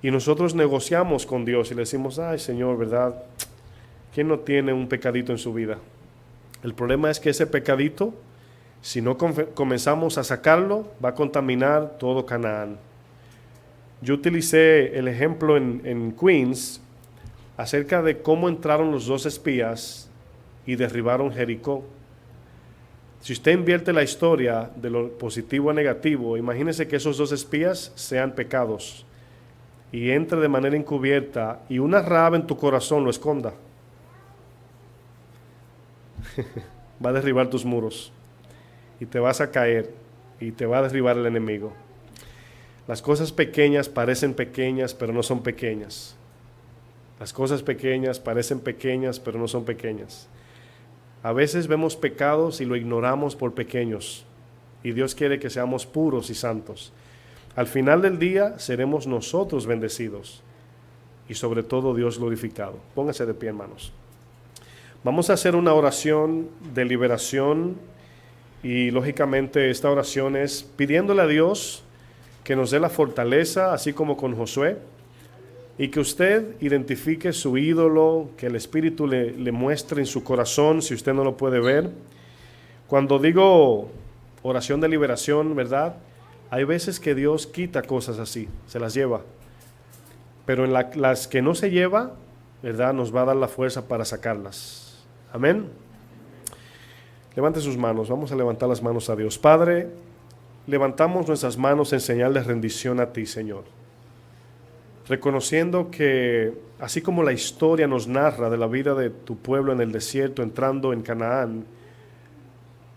Y nosotros negociamos con Dios y le decimos, ay Señor, ¿verdad? ¿Quién no tiene un pecadito en su vida? El problema es que ese pecadito, si no comenzamos a sacarlo, va a contaminar todo Canaán. Yo utilicé el ejemplo en Queens acerca de cómo entraron los 2 espías y derribaron Jericó. Si usted invierte la historia de lo positivo a negativo, imagínese que esos 2 espías sean pecados y entre de manera encubierta y una Rahab en tu corazón lo esconda. Va a derribar tus muros y te vas a caer y te va a derribar el enemigo. Las cosas pequeñas parecen pequeñas, pero no son pequeñas. Las cosas pequeñas parecen pequeñas, pero no son pequeñas. A veces vemos pecados y lo ignoramos por pequeños, y Dios quiere que seamos puros y santos. Al final del día seremos nosotros bendecidos y sobre todo Dios glorificado. Póngase de pie, hermanos. Vamos a hacer una oración de liberación y lógicamente esta oración es pidiéndole a Dios que nos dé la fortaleza, así como con Josué, y que usted identifique su ídolo, que el Espíritu le muestre en su corazón, si usted no lo puede ver. Cuando digo oración de liberación, ¿verdad? Hay veces que Dios quita cosas así, se las lleva. Pero en las que no se lleva, ¿verdad? Nos va a dar la fuerza para sacarlas. Amén. Levante sus manos, vamos a levantar las manos a Dios. Padre, levantamos nuestras manos en señal de rendición a ti, Señor. Reconociendo que, así como la historia nos narra de la vida de tu pueblo en el desierto, entrando en Canaán,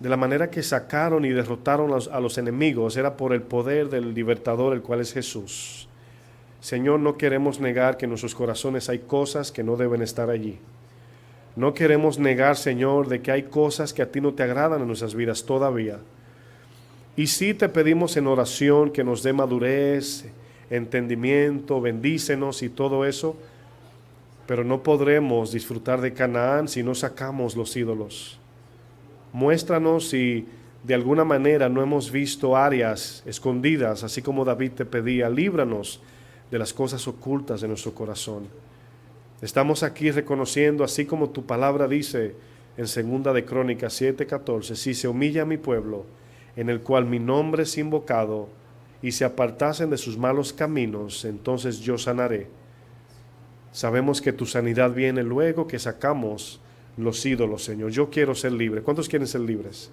de la manera que sacaron y derrotaron a los enemigos, era por el poder del libertador, el cual es Jesús. Señor, no queremos negar que en nuestros corazones hay cosas que no deben estar allí. No queremos negar, Señor, de que hay cosas que a ti no te agradan en nuestras vidas todavía. Y sí te pedimos en oración que nos dé madurez, entendimiento, bendícenos y todo eso, pero no podremos disfrutar de Canaán si no sacamos los ídolos. Muéstranos si de alguna manera no hemos visto áreas escondidas, así como David te pedía, líbranos de las cosas ocultas de nuestro corazón. Estamos aquí reconociendo, así como tu palabra dice en 2 de Crónicas 7:14, si se humilla mi pueblo, en el cual mi nombre es invocado, y se apartasen de sus malos caminos, entonces yo sanaré. Sabemos que tu sanidad viene luego que sacamos los ídolos, Señor. Yo quiero ser libre. ¿Cuántos quieren ser libres?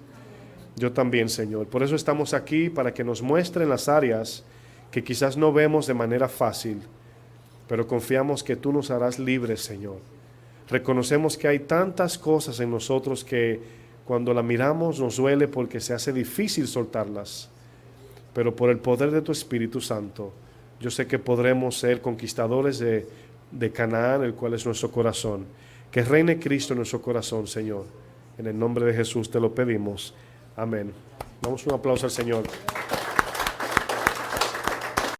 Yo también, Señor. Por eso estamos aquí, para que nos muestren las áreas que quizás no vemos de manera fácil, pero confiamos que tú nos harás libres, Señor. Reconocemos que hay tantas cosas en nosotros que cuando la miramos nos duele porque se hace difícil soltarlas. Pero por el poder de tu Espíritu Santo, yo sé que podremos ser conquistadores de Canaán, el cual es nuestro corazón. Que reine Cristo en nuestro corazón, Señor. En el nombre de Jesús te lo pedimos. Amén. Damos un aplauso al Señor.